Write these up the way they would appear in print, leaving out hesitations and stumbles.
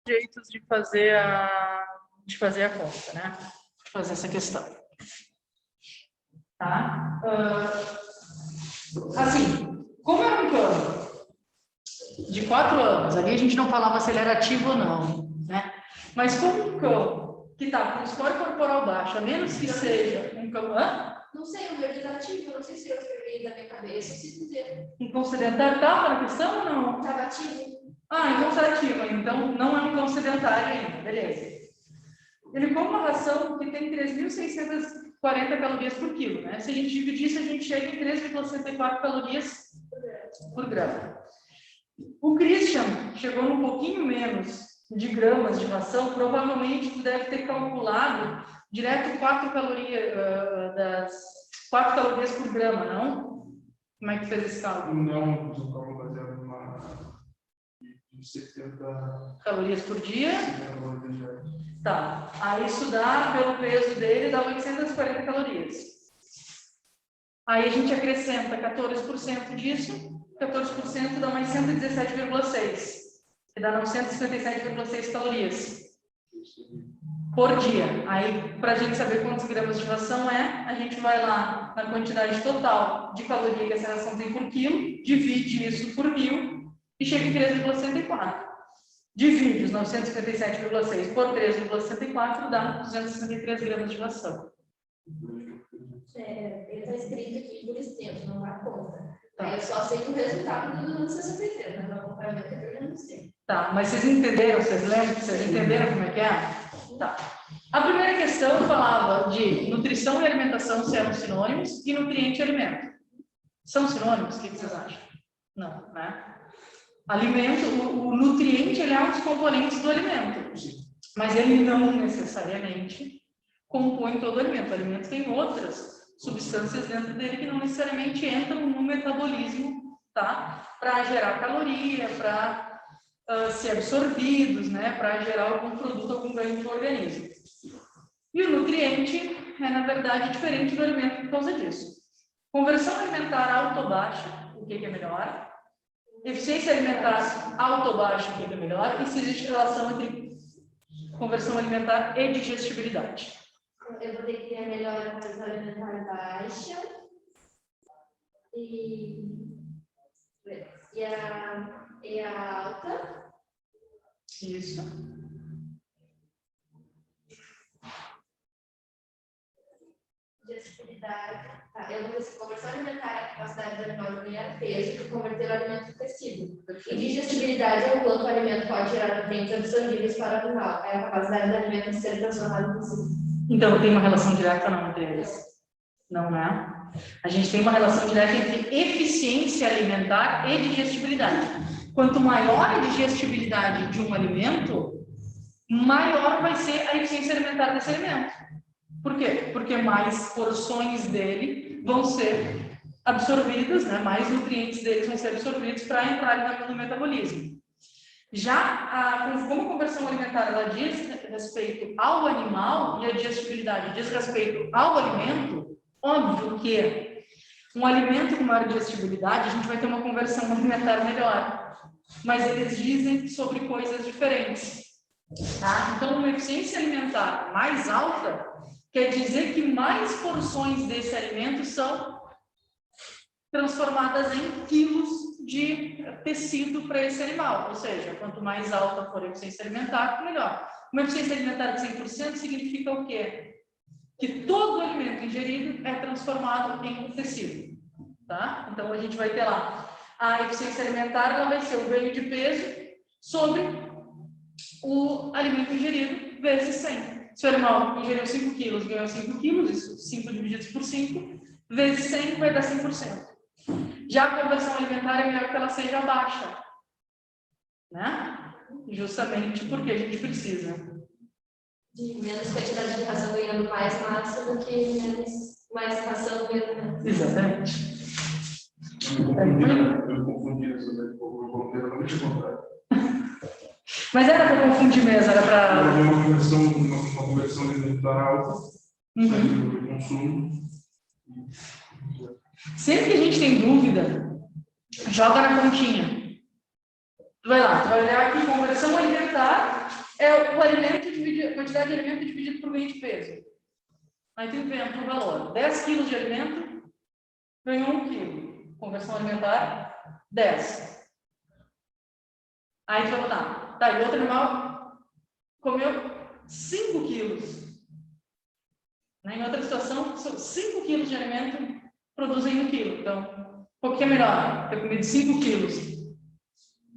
jeitos de fazer a conta, né? De fazer essa questão. Tá? Assim, como é um plano de 4 anos, ali a gente não falava se ele era ativo ou não, né? Mas como um cão que está com score corporal baixo, a menos que seja um cão... Não sei, o meu é ativo, não sei se eu escrevi da minha cabeça, se dizer. Um cão sedentário estava na questão ou não? Estava ativo. Então está ativo, então não é um cão sedentário ainda, beleza. Ele come uma ração que tem 3.640 calorias por quilo, né? Se a gente dividir isso, a gente chega em 3,64 calorias por grama. O Christian chegou num pouquinho menos de gramas de ração, provavelmente tu deve ter calculado direto 4 calorias por grama, não? Como é que fez esse cálculo? Não, fiz um cálculo baseado numa de 70 calorias por dia. Tá. Aí isso dá, pelo peso dele, dá 840 calorias. Aí a gente acrescenta 14% disso, 14% dá mais 117,6, que dá 957,6 calorias por dia. Aí, para a gente saber quantos gramas de ração é, a gente vai lá na quantidade total de caloria que essa ração tem por quilo, divide isso por 1.000 e chega em 3,64. Divide os 957,6 por 3,64, dá 263 gramas de ração. Ele está escrito aqui por extenso, não dá conta. Tá. Aí eu só sei o resultado do 63, mas o acompanhamento eu não sei. Tá, mas vocês entenderam? Vocês lembram? Vocês entenderam como é que é? Tá. A primeira questão falava de nutrição e alimentação se eram sinônimos e nutriente e alimento. São sinônimos? O que vocês acham? Não, né? Alimento, o nutriente, ele é um dos componentes do alimento, mas ele não necessariamente compõe todo o alimento. O alimento tem outras substâncias dentro dele que não necessariamente entram no metabolismo, tá? Para gerar caloria, para ser absorvidos, né? Para gerar algum produto, algum ganho para o organismo. E o nutriente é, na verdade, diferente do alimento por causa disso. Conversão alimentar alta ou baixa, o que é melhor? Eficiência alimentar alta ou baixa, o que é melhor? E se existe relação entre conversão alimentar e digestibilidade? Eu vou ter que ter a melhor conversão alimentar baixa e a alta. Isso. Digestibilidade. Tá, eu vou ver se conversão alimentar é a capacidade do animal de ganhar peso e converter o alimento em tecido. E digestibilidade é o quanto o alimento pode gerar nutrientes absorvíveis para o animal. É a capacidade do alimento de ser transformado em tecido. Então, tem uma relação direta não entre eles? Não é? A gente tem uma relação direta entre eficiência alimentar e digestibilidade. Quanto maior a digestibilidade de um alimento, maior vai ser a eficiência alimentar desse alimento. Por quê? Porque mais porções dele vão ser absorvidas, né? Mais nutrientes deles vão ser absorvidos para entrar no metabolismo. Já como a conversão alimentar ela diz respeito ao animal e a digestibilidade diz respeito ao alimento, óbvio que um alimento com maior digestibilidade a gente vai ter uma conversão alimentar melhor, mas eles dizem sobre coisas diferentes. Tá? Então, uma eficiência alimentar mais alta quer dizer que mais porções desse alimento são transformadas em quilos de tecido para esse animal. Ou seja, quanto mais alta for a eficiência alimentar, melhor. Uma eficiência alimentar de 100% significa o quê? Que todo o alimento ingerido é transformado em tecido. Tá? Então, a gente vai ter lá a eficiência alimentar, ela vai ser o ganho de peso sobre o alimento ingerido vezes 100. Se o animal ingeriu 5 quilos, ganhou 5 quilos, isso 5 divididos por 5, vezes 100 vai dar 100%. Já a conversão alimentar é melhor que ela seja baixa, né? Justamente porque a gente precisa de menos quantidade de ração ganhando mais massa do que mais ração ganhando menos. Exatamente. Eu confundi isso, né? Completamente o contrário. Mas era para confundir mesmo, era para... Uma conversão alimentar alta, do consumo. Sempre que a gente tem dúvida, joga na continha. Tu vai lá, tu vai olhar aqui, conversão alimentar é o alimento dividido, a quantidade de alimento dividido por ganho de peso. Aí tu inventa um valor. 10 quilos de alimento ganhou 1 quilo. Conversão alimentar, 10. Aí tu vai botar. Tá, e o outro animal comeu 5 quilos. Em outra situação, 5 quilos de alimento produzem 1 quilo. Então, o que é melhor? Ter comido 5 quilos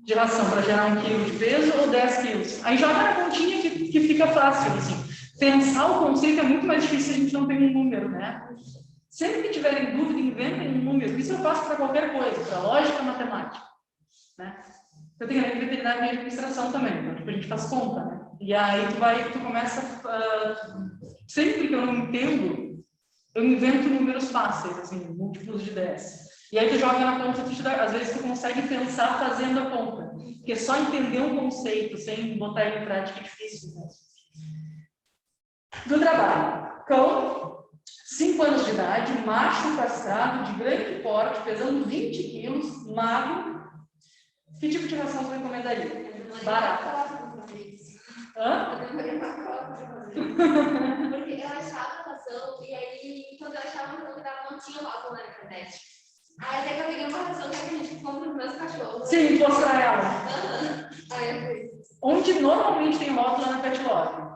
de ração para gerar 1 quilo de peso ou 10 quilos? Aí joga na continha que fica fácil, assim. Pensar o conceito é muito mais difícil se a gente não tem um número, né? Sempre que tiverem dúvida, inventem um número. Isso eu faço para qualquer coisa, para lógica, matemática. Né? Eu tenho a veterinária de administração também, então tipo, a gente faz conta, né? E aí tu começa, sempre que eu não entendo, eu invento números fáceis, assim, múltiplos de 10. E aí tu joga na conta, às vezes tu consegue pensar fazendo a conta. Porque só entender um conceito sem botar ele em prática é difícil, né? Do trabalho. Cão, 5 anos de idade, macho castrado, de grande porte, pesando 20 quilos, magro. Que tipo de ração você recomendaria? Barata. Hã? Porque eu achava a ração, e aí, quando eu achava a ração, não tinha rótulo na internet. Aí até que eu peguei uma ração que a gente compra nos meus cachorros. Sim, mostrar ela. Aí eu fiz. Onde normalmente tem rótulo na Pet Love?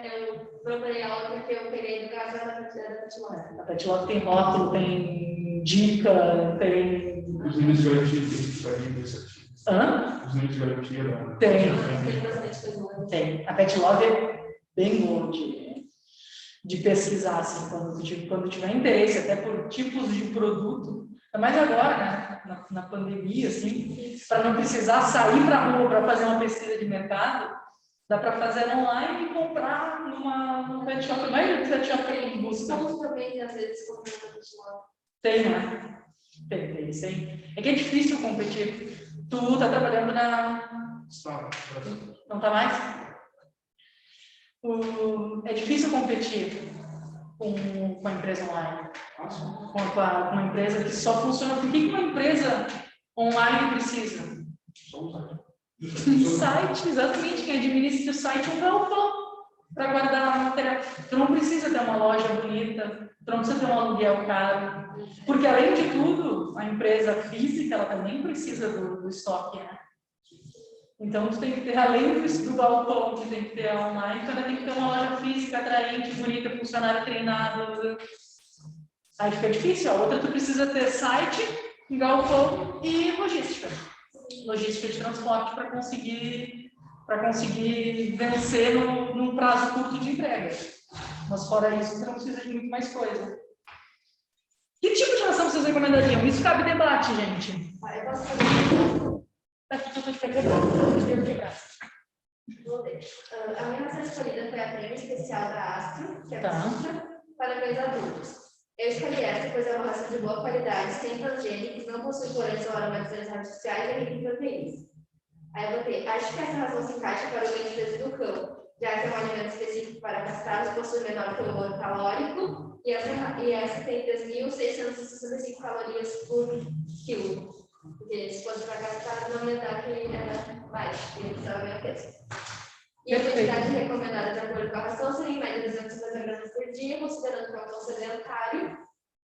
Eu procurei ela porque eu peguei do caso da Pet Love. A Pet Love tem rótulo, tem dica, tem... Os níveis de garantia. Hã? Os níveis de garantia. Tem. Tem bastante coisa. Tem. A Pet Love é bem boa de pesquisar, assim, quando tiver interesse, até por tipos de produto. Mas agora, né, na pandemia, assim, para não precisar sair para a rua para fazer uma pesquisa de mercado, dá para fazer online e comprar no pet shop. A maioria dos pet shop tem busca. Como também, às vezes, comprando na Pet Love. Tem, né? Tem, sim. É que é difícil competir. Tu tá trabalhando na... Não tá mais? É difícil competir com a empresa online. Com uma empresa que só funciona. Por que uma empresa online precisa? Site, exatamente. Quem administra o site é um galpão para guardar a material. Tu não precisa ter uma loja bonita, tu não precisa ter um aluguel caro. Porque, além de tudo, a empresa física ela também precisa do estoque, né? Então, tu tem que ter, além do galpão que tem que ter online, tu ainda tem que ter uma loja física atraente, bonita, funcionário treinado. Aí fica difícil. A outra, tu precisa ter site, galpão e logística. Logística de transporte para conseguir vencer num prazo curto de entrega. Mas, fora isso, você não precisa de muito mais coisa. Que tipo de ração vocês recomendariam? Isso cabe debate, gente. Eu posso fazer Aqui eu tô de quebrar. a minha ração escolhida foi a prêmio especial da Astro, que é Tá. para cães adultos. Eu escolhi essa, pois é uma ração de boa qualidade, sem transgênicos, não possui corantes ou aromatizantes artificiais e rica em proteínas. Aí eu botei, acho que essa ração se encaixa para o ganho de peso do cão, já que é um alimento específico para castrados, possui menor teor calórico, e essa tem 3.665 calorias por quilo. Porque se fosse para gastar, não ia dar que era baixo, que ele precisava ganhar peso. E a quantidade recomendada de acordo com a ração seria em média 250 gramas por dia, considerando que é um cão sedentário.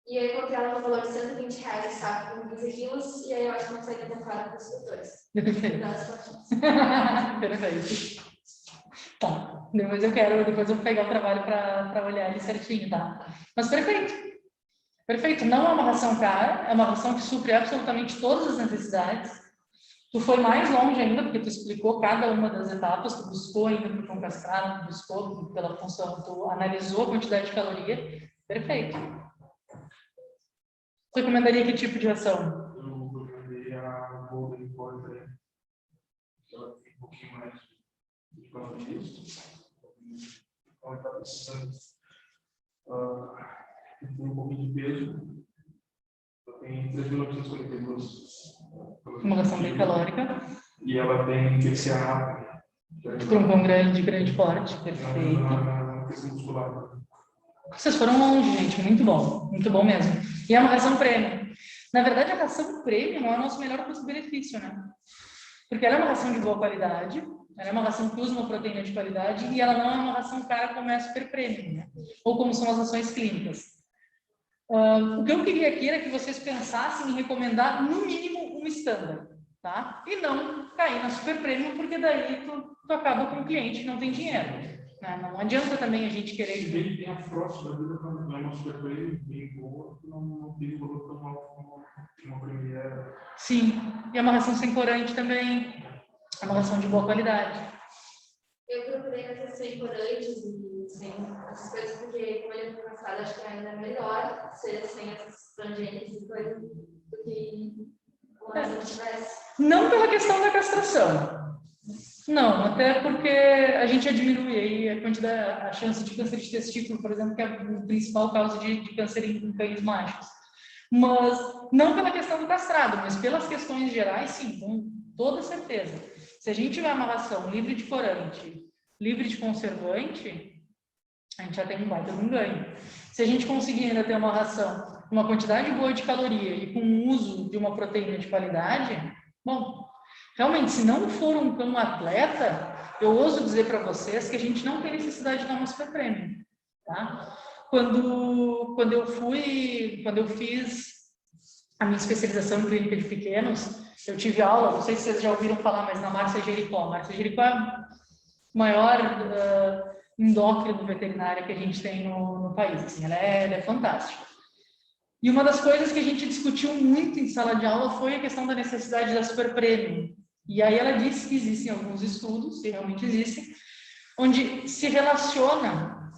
E eu encontrei ela no valor de R$120 o saco com 15 quilos, e aí eu acho que não sairia tão caro para os produtores. Perfeito. Tá. Depois eu vou pegar o trabalho para olhar ele certinho, tá? Mas perfeito. Perfeito. Não é uma ração cara, é uma ração que supre absolutamente todas as necessidades. Tu foi mais longe ainda, porque tu explicou cada uma das etapas, tu buscou ainda para o cão castrado, tu buscou pela função, tu analisou a quantidade de caloria. Perfeito. Você recomendaria que tipo de ração? Eu recomendaria a Golden Border. Ela tem um pouquinho mais de quantidade. Ela está precisando. Tem um pouquinho de peso. Tem 3.942. Uma ração bem calórica. E ela tem TCA rápido. Para um cão grande, grande porte. Perfeito. Na questão muscular. Vocês foram longe, gente. Muito bom mesmo. E é uma ração premium. Na verdade, a ração premium é o nosso melhor custo-benefício, né? Porque ela é uma ração de boa qualidade, ela é uma ração que usa uma proteína de qualidade e ela não é uma ração cara como é a super premium, né? Ou como são as rações clínicas. O que eu queria aqui era que vocês pensassem em recomendar, no mínimo, um standard, tá? E não cair na super premium, porque daí tu acaba com o cliente que não tem dinheiro, né? Não adianta também a gente querer... Se bem que tem a frota da vida, não é uma super premium, bem boa, não tem valor tão alto como uma primeira. Sim, e é uma ração sem corante também, é uma ração de boa qualidade. Eu procurei essas sem corantes e sem essas coisas, porque como ele foi castrado, acho que ainda é melhor ser sem essas transgênicas e coisas do que uma ração tivesse. Não pela questão da castração. Não, até porque a gente já diminui aí a chance de câncer de testículo, por exemplo, que é a principal causa de câncer em cães machos. Mas não pela questão do castrado, mas pelas questões gerais, sim, com toda certeza. Se a gente tiver uma ração livre de corante, livre de conservante, a gente já tem um baita de um ganho. Se a gente conseguir ainda ter uma ração, uma quantidade boa de caloria e com o uso de uma proteína de qualidade, bom, realmente, se não for um cão atleta, eu ouso dizer para vocês que a gente não tem necessidade de dar uma super premium, tá? Quando eu fiz a minha especialização em clínica de pequenos, eu tive aula, não sei se vocês já ouviram falar, mas na Márcia Jericó. A Márcia Jericó é a maior endócrino veterinária que a gente tem no país. Assim, ela é fantástica. E uma das coisas que a gente discutiu muito em sala de aula foi a questão da necessidade da super premium. E aí ela disse que existem alguns estudos, e realmente existem, onde se relaciona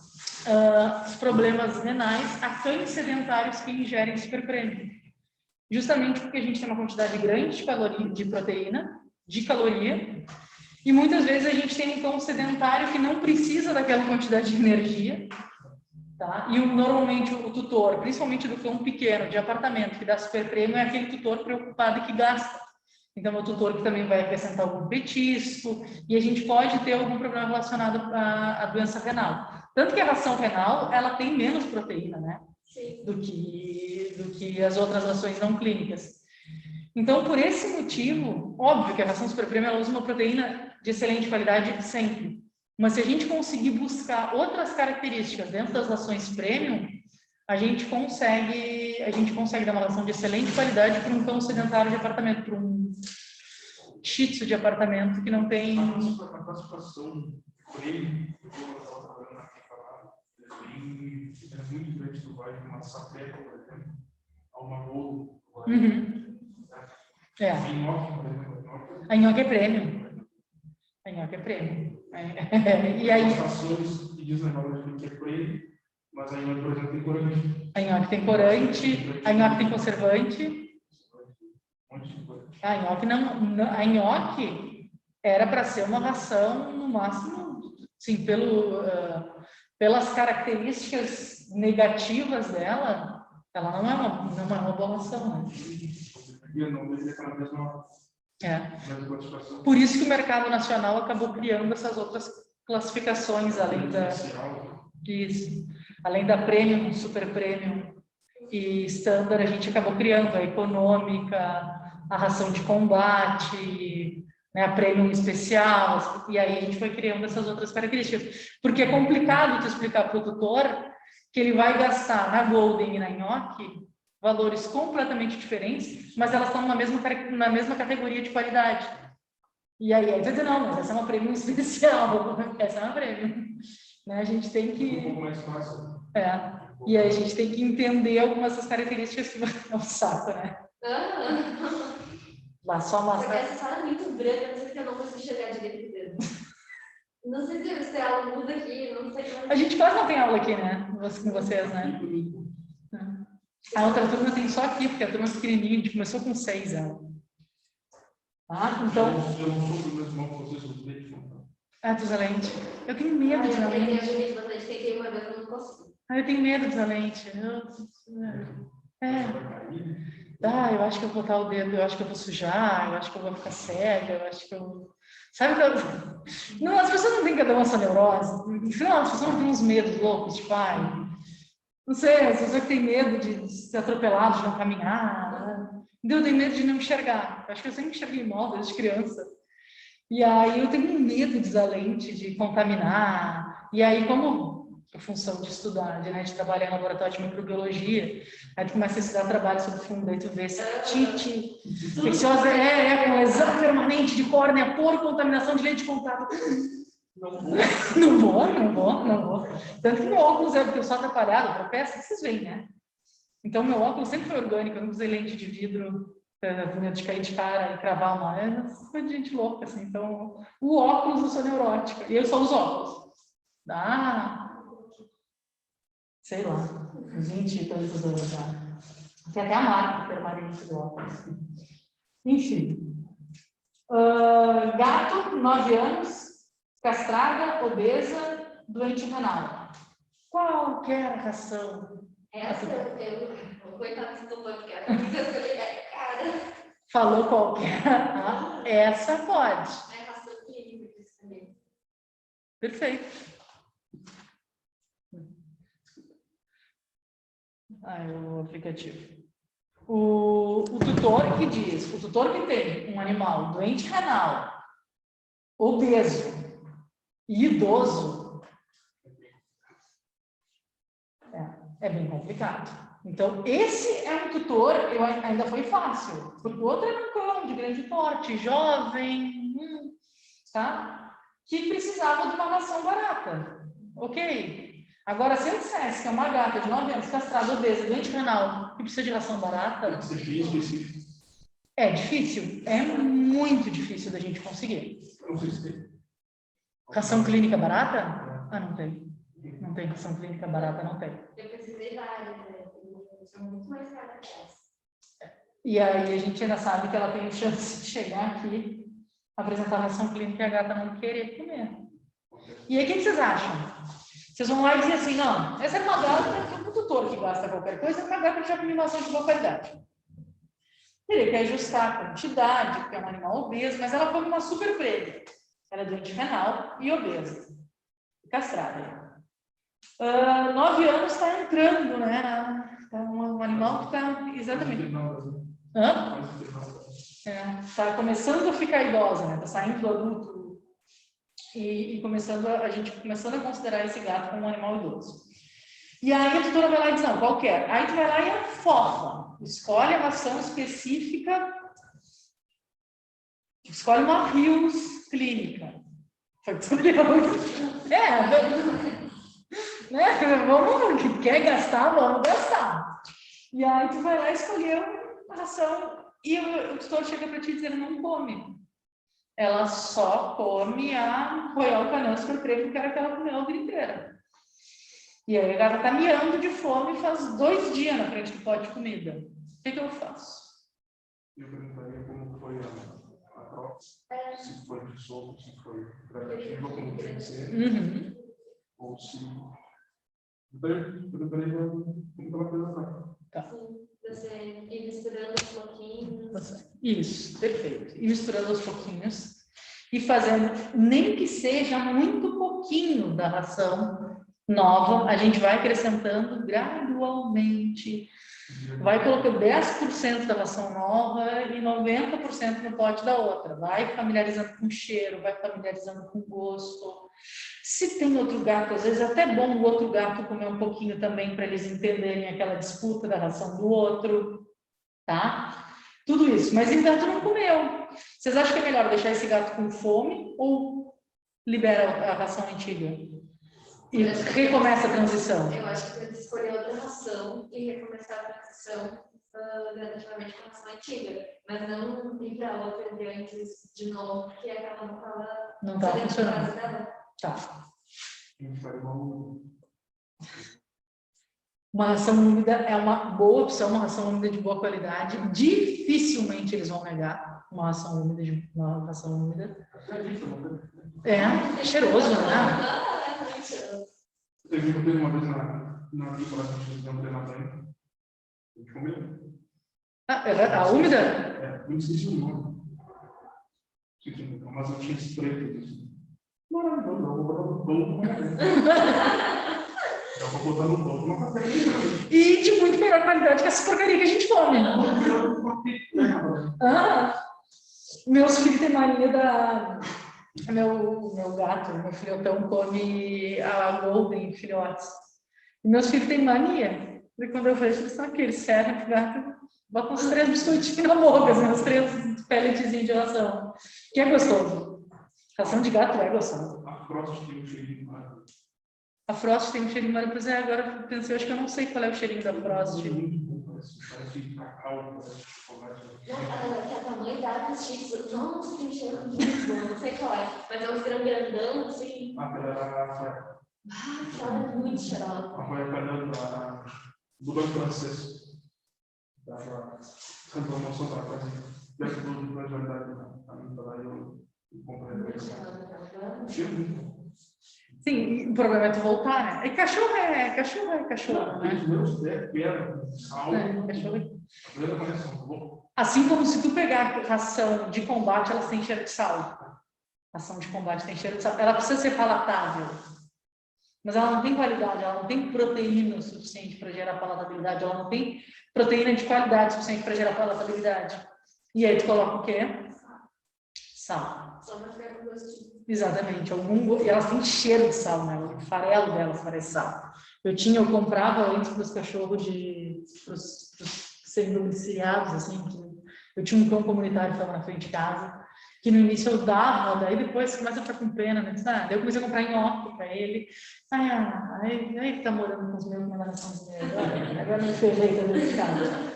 os problemas renais a cães sedentários que ingerem super premium. Justamente porque a gente tem uma quantidade grande de caloria, de proteína, de caloria, e muitas vezes a gente tem um cão sedentário que não precisa daquela quantidade de energia, tá? E normalmente o tutor, principalmente do cão pequeno, de apartamento, que dá super premium, é aquele tutor preocupado e que gasta. Então, é o tutor que também vai acrescentar algum petisco, e a gente pode ter algum problema relacionado à doença renal. Tanto que a ração renal, ela tem menos proteína, né? Do que as outras rações não clínicas. Então, por esse motivo, óbvio que a ração super premium, ela usa uma proteína de excelente qualidade sempre. Mas se a gente conseguir buscar outras características dentro das rações premium, a gente consegue dar uma ração de excelente qualidade para um cão sedentário de apartamento, para um shih tzu de apartamento que não tem... A classificação premium, é muito diferente do vai de uma sapeca, por exemplo, a uma gol. É. A nhoque, por exemplo, a nhoque é premium. A nhoque é premium. E aí... As estações que dizem agora que é premium, mas a nhoque, por exemplo, tem corante. A nhoque tem corante, a nhoque tem conservante. A nhoque não... A nhoque era para ser uma ração, no máximo, sim, pelas características negativas dela, ela não é uma boa ração, né? Por isso que o mercado nacional acabou criando essas outras classificações, além da premium, super premium e standard, a gente acabou criando a econômica, a ração de combate, né, a premium especial, e aí a gente foi criando essas outras características. Porque é complicado tu explicar para o tutor que ele vai gastar na Golden e na Nhoque valores completamente diferentes, mas elas estão na mesma categoria de qualidade. E aí vai dizer, não, mas essa é uma premium especial, essa é uma premium. Né, a gente tem que... Um pouco mais fácil. E aí a gente tem que entender algumas das características que é um saco, né? Lá só massa. Essa sala é muito branca, não sei se eu não consigo chegar direito o dedo. Não sei se a aula muda aqui, não sei como... A gente quase não tem aula aqui, né? Com vocês, né? A outra turma tem só aqui, porque a turma é pequenininha, a gente começou com 6 aulas. Tá? Então... Eu não sou do mesmo modo que vocês, eu tenho que contar. dos valentes. Eu tenho medo dos valentes. Tentei uma vez, eu não consigo. Eu tenho medo dos valentes. Eu acho que eu vou botar o dedo, eu acho que eu vou sujar, eu acho que eu vou ficar cega, eu acho que eu... Sabe que eu... Não, as pessoas não têm cada uma essa neurose. Não, as pessoas não têm uns medos loucos, tipo, Não sei, às vezes eu tenho medo de ser atropelado, de não caminhar. Né? Eu tenho medo de não enxergar. Eu acho que eu sempre enxerguei mal desde criança. E aí eu tenho medo de usar lente, de contaminar. E aí, como a função de estudar, de trabalhar em laboratório de microbiologia, aí tu começa a estudar trabalho sobre fungo, aí tu vê hepatite infecciosa, com lesão permanente de córnea por contaminação de lente de contato. Não vou. Tanto que meu óculos é porque eu sou atrapalhado, tropeço, que vocês veem, né? Então, meu óculos sempre foi orgânico, eu não usei lente de vidro, medo de cair de cara e cravar uma coisa de gente louca, assim. Então, o óculos eu sou neurótica, e eu só uso óculos. Sei lá, 20 e tantos anos já. Tem até a marca permanente do óculos. Enfim. Gato, 9 anos, castrada, obesa, doente renal. Qualquer ração. Essa eu coitado do podcast, cara. Falou qualquer. Essa pode. É ração clínica disso também. Perfeito. O aplicativo. O tutor que diz, o tutor que tem um animal doente renal, obeso e idoso, é bem complicado. Então, esse é um tutor, ainda foi fácil, porque o outro era um cão de grande porte, jovem, tá? Que precisava de uma ração barata. Ok. Agora, se eu dissesse que é uma gata de 9 anos, castrada, obesa, doente renal, que precisa de ração barata, é difícil. É muito difícil da gente conseguir. Ração clínica barata? Não tem. Não tem ração clínica barata, não tem. Eu precisei várias, né? São muito mais caras que essa. E aí a gente ainda sabe que ela tem chance de chegar aqui, apresentar a ração clínica e a gata não querer comer. E aí, o que vocês acham? Vocês vão lá e dizem assim, não, essa é uma gata que o tutor que gasta qualquer coisa, é uma gata que já come ração de boa qualidade. Teria que ajustar a quantidade, porque é um animal obeso, mas ela come uma super prega. Ela é doente renal e obesa. Castrada. 9 anos está entrando, né? Um animal que está exatamente. Está começando a ficar idosa, né? Está saindo do adulto e a gente começando a considerar esse gato como um animal idoso. E aí a tutora vai lá e diz, não, qualquer. Aí tu vai lá e aforra. Escolhe a ração específica. Escolhe uma Rios clínica. Foi vamos, quer gastar, vamos gastar. E aí tu vai lá escolher uma ração e o tutor chega para ti dizendo, não come. Ela só come a Royal Canin Supreme, que era aquela comeu a vida inteira. E aí a gata está miando de fome faz 2 dias na frente do pote de comida. O que eu faço? Eu perguntaria como foi a prova, se foi de soco, se foi gradativa, como tem que ser, ou se... Eu perguntaria como ela foi usada. Tá. Você ir misturando aos pouquinhos. Isso, perfeito. E misturando aos pouquinhos. E fazendo, nem que seja muito pouquinho da ração nova, a gente vai acrescentando gradualmente. Vai colocando 10% da ração nova e 90% no pote da outra. Vai familiarizando com o cheiro, vai familiarizando com o gosto. Se tem outro gato, às vezes é até bom o outro gato comer um pouquinho também para eles entenderem aquela disputa da ração do outro, tá? Tudo isso. Mas o gato não comeu. Vocês acham que é melhor deixar esse gato com fome ou libera a ração antiga? E recomeça a transição? Eu acho que tem que escolher outra ração e recomeçar a transição gradativamente com a ração antiga, mas não ir para outra de antes de novo, porque aquela não estava funcionando. Tá. Uma ração úmida é uma boa opção, uma ração úmida de boa qualidade. Dificilmente eles vão negar uma ração úmida. É cheiroso, né? Teve uma vez na temporada que a gente deu um treinamento. A gente comeu. A úmida? Eu esqueci o nome. Mas eu tinha esse preto. Maravilhoso, Eu vou botar no ponto uma porcaria. E de muito melhor qualidade que essa porcaria que a gente come. Meus filhos têm mania da... Meu gato, meu filhotão come a Golden filhotes. E meus filhos têm mania. E quando eu vejo, eles estão aqui, eles servem pro gato, botam uns 3 biscoitinhos na boca, assim, uns 3 pelletzinhos de ração. Que é gostoso. Ração de gato é gostoso. A Frost tem um cheirinho maravilhoso. A Frost tem um cheirinho maravilhoso. Agora eu pensei, eu acho que eu não sei qual é o cheirinho da Frost. Parece cacau, parece chocolate. A mãe dá dos chips, nossa, tem cheiro muito bom, não sei qual é, mas é uns grandão, assim. Aquela era a Rafael. Ela é muito cheirosa. A Rafael do banco francês. Dava tanta emoção para fazer. Deve tudo na realidade, a mim para lá eu comprei. Cheiro muito bom. Sim, o problema é tu voltar, né? E cachorro é cachorro, né? Os meus pedra, sal, Cachorro. a Assim como se tu pegar ração de combate, elas têm cheiro de sal. Ração de combate tem cheiro de sal. Ela precisa ser palatável. Mas ela não tem qualidade, ela não tem proteína o suficiente para gerar palatabilidade, ela não tem proteína de qualidade suficiente para gerar palatabilidade. E aí tu coloca o quê? Sal. Só para ficar com gostinho. Exatamente. E elas têm cheiro de sal, né? O farelo delas parece sal. Eu comprava antes para os cachorros pros sendo domiciliados, assim, eu tinha um cão comunitário que estava na frente de casa, que no início eu dava, daí depois começa a ficar com pena, né? Daí eu comecei a comprar nhoque para ele. Aí que tá morando com os meus na relação dele. Agora me ferrei dentro de casa.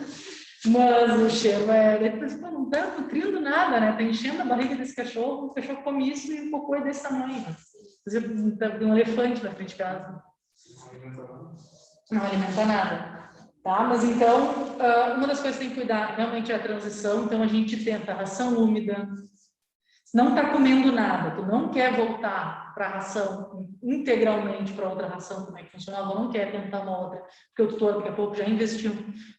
Mas o cheiro depois, não tá nutrindo nada, né? Tá enchendo a barriga desse cachorro, o cachorro come isso e o cocô é desse tamanho. Tem um elefante na frente de casa. Não alimenta nada. Tá? Mas então, uma das coisas que tem que cuidar realmente é a transição, então a gente tenta ração úmida. Se não está comendo nada, tu não quer voltar para a ração integralmente para outra ração, como é que funcionava, não quer tentar uma outra, porque o tutor daqui a pouco já investiu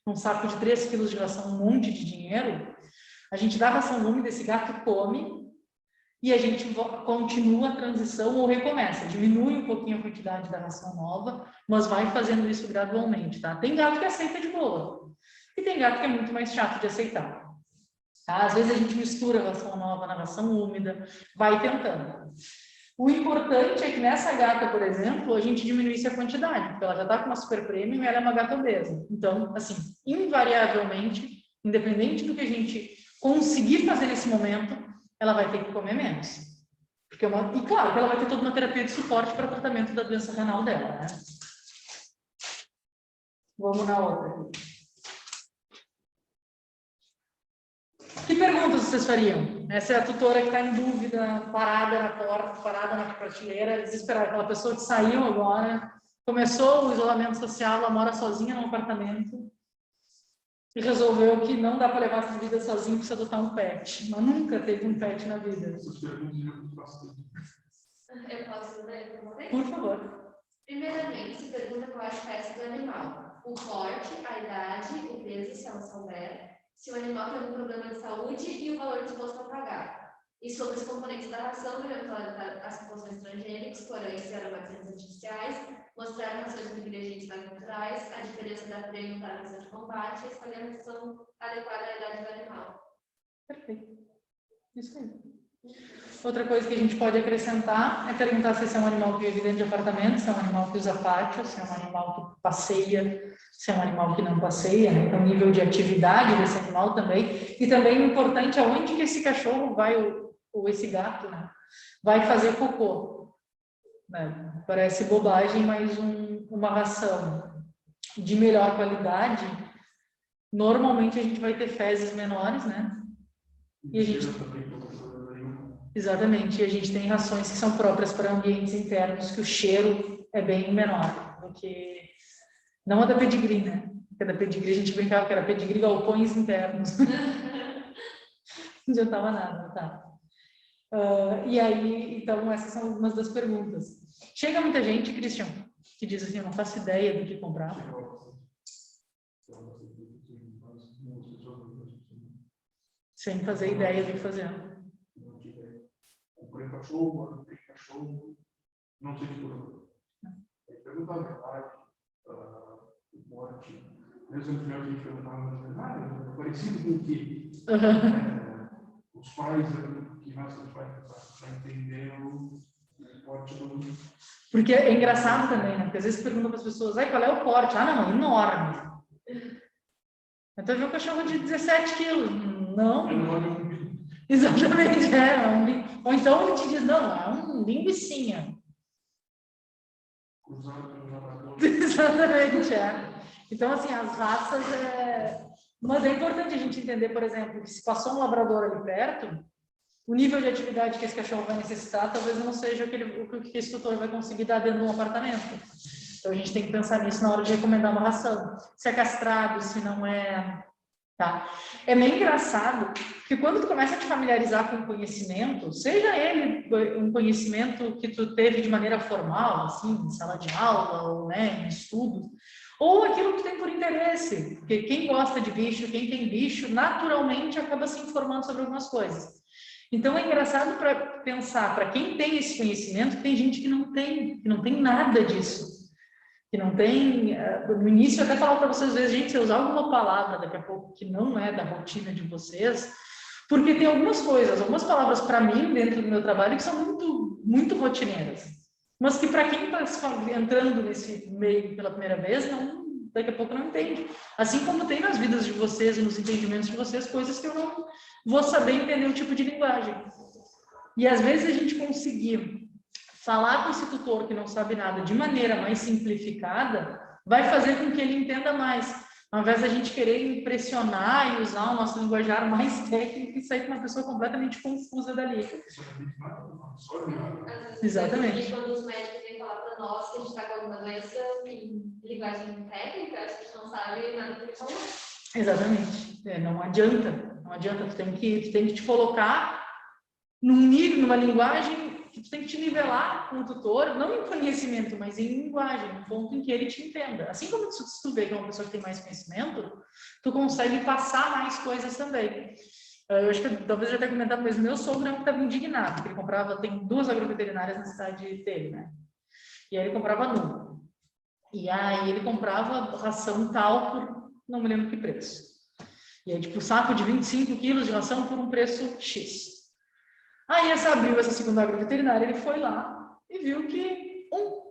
num saco de 3 quilos de ração, um monte de dinheiro, a gente dá ração úmida, esse gato come, e a gente continua a transição ou recomeça, diminui um pouquinho a quantidade da ração nova, mas vai fazendo isso gradualmente, tá? Tem gato que aceita de boa, e tem gato que é muito mais chato de aceitar. Tá? Às vezes a gente mistura a ração nova na ração úmida, vai tentando. O importante é que nessa gata, por exemplo, a gente diminuísse a quantidade, porque ela já está com uma super premium e ela é uma gata obesa. Então, assim, invariavelmente, independente do que a gente conseguir fazer nesse momento, ela vai ter que comer menos. Porque e claro que ela vai ter toda uma terapia de suporte para o tratamento da doença renal dela, né? Vamos na outra. Que perguntas vocês fariam? Essa é a tutora que está em dúvida, parada na porta, parada na prateleira, desesperada. Aquela pessoa que saiu agora, começou o isolamento social, ela mora sozinha num apartamento e resolveu que não dá para levar essa vida sozinha, precisa adotar um pet. Mas nunca teve um pet na vida. Eu posso ler uma vez? Por favor. Primeiramente, se pergunta qual é a espécie do animal. O porte, a idade, o peso, se ela souber. Se o animal tem algum problema de saúde e o valor disposto a pagar. E sobre os componentes da ração, veremos as composições transgênicos, corantes e aromatizantes artificiais, mostrar rações de ingredientes naturais, a diferença da premium da ração de combate e escolher a ração adequada à idade do animal. Perfeito. Isso aí. Outra coisa que a gente pode acrescentar é perguntar se esse é um animal que vive dentro de apartamento, se é um animal que usa pátio, se é um animal que passeia, se é um animal que não passeia, né? Então, o nível de atividade desse animal também. E também o importante é onde que esse cachorro vai, ou esse gato, né? Vai fazer cocô. Né? Parece bobagem, mas uma ração de melhor qualidade, normalmente a gente vai ter fezes menores, né? E a gente... Exatamente, e a gente tem rações que são próprias para ambientes internos, que o cheiro é bem menor do que... Não a da pedigree, né? Porque a da pedigree a gente brincava que era pedigree galpões internos. Não adiantava nada, tá? E aí, então, essas são algumas das perguntas. Chega muita gente, Christian, que diz assim, eu não faço ideia do que comprar. Sem fazer ideia do que fazer. Comprei cachorro, não tem cachorro, não sei o que. Perguntar a verdade. por exemplo, meu filho perguntava, parecido com o que os pais, que raça de pai, para entender o porte do... Porque é engraçado também, né? Porque às vezes perguntam para as pessoas, qual é o porte? Ah, não, enorme. Então eu vi um cachorro de 17 quilos. Não. Exatamente, ou então ele te diz, não, é um linguicinha. Exatamente, Então, assim, as raças Mas é importante a gente entender, por exemplo, que se passou um labrador ali perto, o nível de atividade que esse cachorro vai necessitar talvez não seja o que esse tutor vai conseguir dar dentro de um apartamento. Então, a gente tem que pensar nisso na hora de recomendar uma ração. Se é castrado, se não é... Tá? É meio engraçado que quando tu começa a te familiarizar com o conhecimento, seja ele um conhecimento que tu teve de maneira formal, assim, em sala de aula, ou em estudo, ou aquilo que tu tem por interesse, porque quem gosta de bicho, quem tem bicho, naturalmente acaba se informando sobre algumas coisas. Então é engraçado para pensar, para quem tem esse conhecimento, tem gente que não tem nada disso. Que não tem, no início eu até falava para vocês, às vezes, gente, se eu usar alguma palavra daqui a pouco que não é da rotina de vocês, porque tem algumas palavras para mim, dentro do meu trabalho, que são muito, muito rotineiras, mas que para quem está entrando nesse meio pela primeira vez, daqui a pouco não entende. Assim como tem nas vidas de vocês e nos entendimentos de vocês, coisas que eu não vou saber entender o tipo de linguagem. E às vezes a gente conseguir falar com esse tutor que não sabe nada de maneira mais simplificada, vai fazer com que ele entenda mais. Ao invés da gente querer impressionar e usar o nosso linguajar mais técnico e sair com uma pessoa completamente confusa dali. Exatamente. Quando os médicos vêm falar para nós que a gente está com alguma doença em linguagem técnica, a gente não sabe nada do que falar. Exatamente. Não adianta. Tu tem que te colocar num nível, numa linguagem que tu tem que te nivelar com o tutor, não em conhecimento, mas em linguagem, no ponto em que ele te entenda. Assim como se tu vê que é uma pessoa que tem mais conhecimento, tu consegue passar mais coisas também. Eu acho que talvez eu já tenha comentado, mas meu sogro estava indignado, porque ele tem 2 agroveterinárias na cidade dele, né? E aí ele comprava numa. E aí ele comprava ração tal por não me lembro que preço. E aí, tipo, saco de 25 quilos de ração por um preço X. Aí abriu essa segunda agroveterinária, ele foi lá e viu que um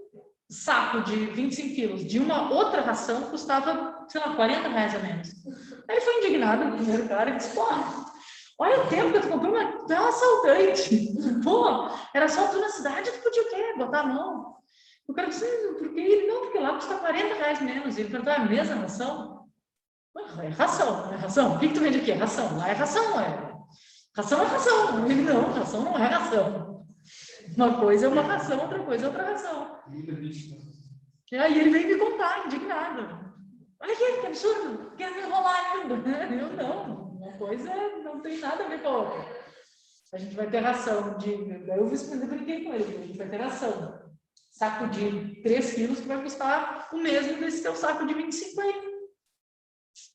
saco de 25 quilos de uma outra ração custava, sei lá, R$40 a menos. Aí ele foi indignado no primeiro cara e disse, pô, olha o tempo que tu comprou, tu é um assaltante. Pô, era só tu na cidade, tu podia o quê? Botar a mão. O cara disse, porque lá custa R$40 menos. E ele perguntou, é a mesma ração? É ração. O que tu vende aqui? É ração. Lá é ração, Ração é ração. Ele, não, ração não é ração. Uma coisa é uma ração, outra coisa é outra ração. E aí ele veio me contar, indignado. Olha aqui, que absurdo. Quer me enrolar ainda? Eu não. Uma coisa não tem nada a ver com a outra. A gente vai ter ração Daí eu brinquei com ele. A gente vai ter ração. Saco de 3 quilos que vai custar o mesmo desse teu saco de 25 aí.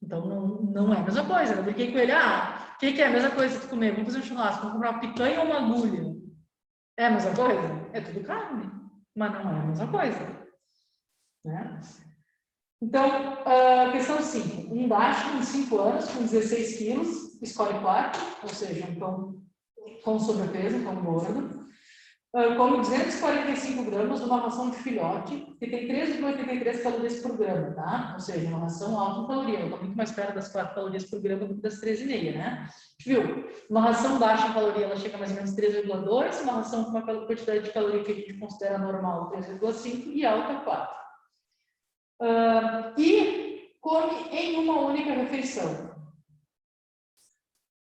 Então, não é a mesma coisa. Eu brinquei com ele, o que é a mesma coisa que tu comer? Vamos fazer um churrasco, vamos comprar uma picanha ou uma agulha? É a mesma coisa? É tudo carne, mas não é a mesma coisa. Né? Então, questão 5. Um baixo de 5 anos, com 16 quilos, escolhe 4, ou seja, um pão com sobrepeso, um pão gordo. Come 245 gramas de uma ração de filhote, que tem 3,83 calorias por grama, tá? Ou seja, uma ração alta em caloria. Ela está muito mais perto das 4 calorias por grama do que das 3,5, né? Viu? Uma ração baixa em caloria, ela chega a mais ou menos 3,2. Uma ração com uma quantidade de caloria que a gente considera normal, 3,5. E alta, 4. E come em uma única refeição.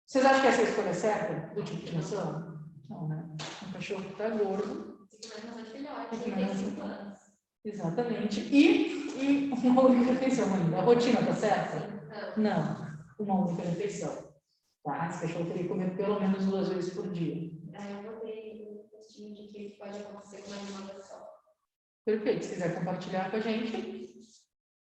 Vocês acham que essa é a escolha certa do tipo de ração? Não, né? Um cachorro que está gordo. Exatamente. E uma única refeição ainda. A rotina está certa? Não. Uma única refeição. Tá? Esse cachorro teria que comer pelo menos 2 vezes por dia. Eu botei um postinho de que pode acontecer com uma alimentação. Perfeito. Se quiser compartilhar com a gente.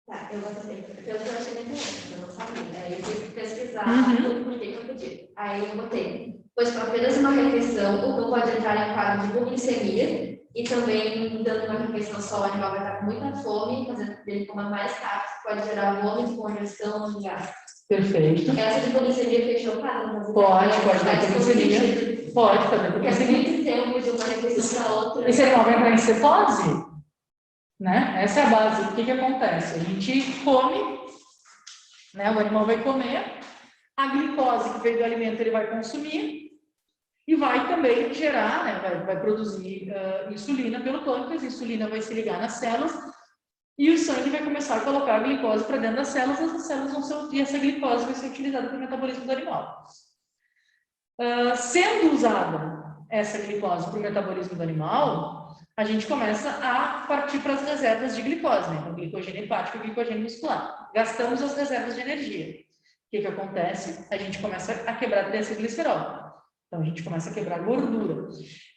Tá, eu botei. Pelo que eu achei na internet, eu não sabia. Aí eu tive que pesquisar por que eu pedi. Aí eu botei. pois com apenas uma refeição, o cão pode entrar em quadro de hipoglicemia e também, dando uma refeição só, o animal vai estar com muita fome, fazendo com que ele coma mais rápido, pode gerar vômito, congestão, gasto. Perfeito. Essa hipoglicemia fechou para Pode dar hipoglicemia. Pode fazer porque é hipoglicemia. muito tempo de uma refeição para outra. Esse animal vai entrar em cetose, né? Essa é a base. O que que acontece? A gente come, né? O animal vai comer, a glicose que veio do alimento ele vai consumir e vai também gerar, né? Vai produzir insulina pelo pâncreas, a insulina vai se ligar nas células e o sangue vai começar a colocar a glicose para dentro das células, essas células vão ser, e essa glicose vai ser utilizada para o metabolismo do animal. Sendo usada essa glicose para o metabolismo do animal, a gente começa a partir para as reservas de glicose, né? Então, glicogênio hepático e glicogênio muscular. Gastamos as reservas de energia. O que que acontece? A gente começa a quebrar triacilglicerol. Então, a gente começa a quebrar gordura.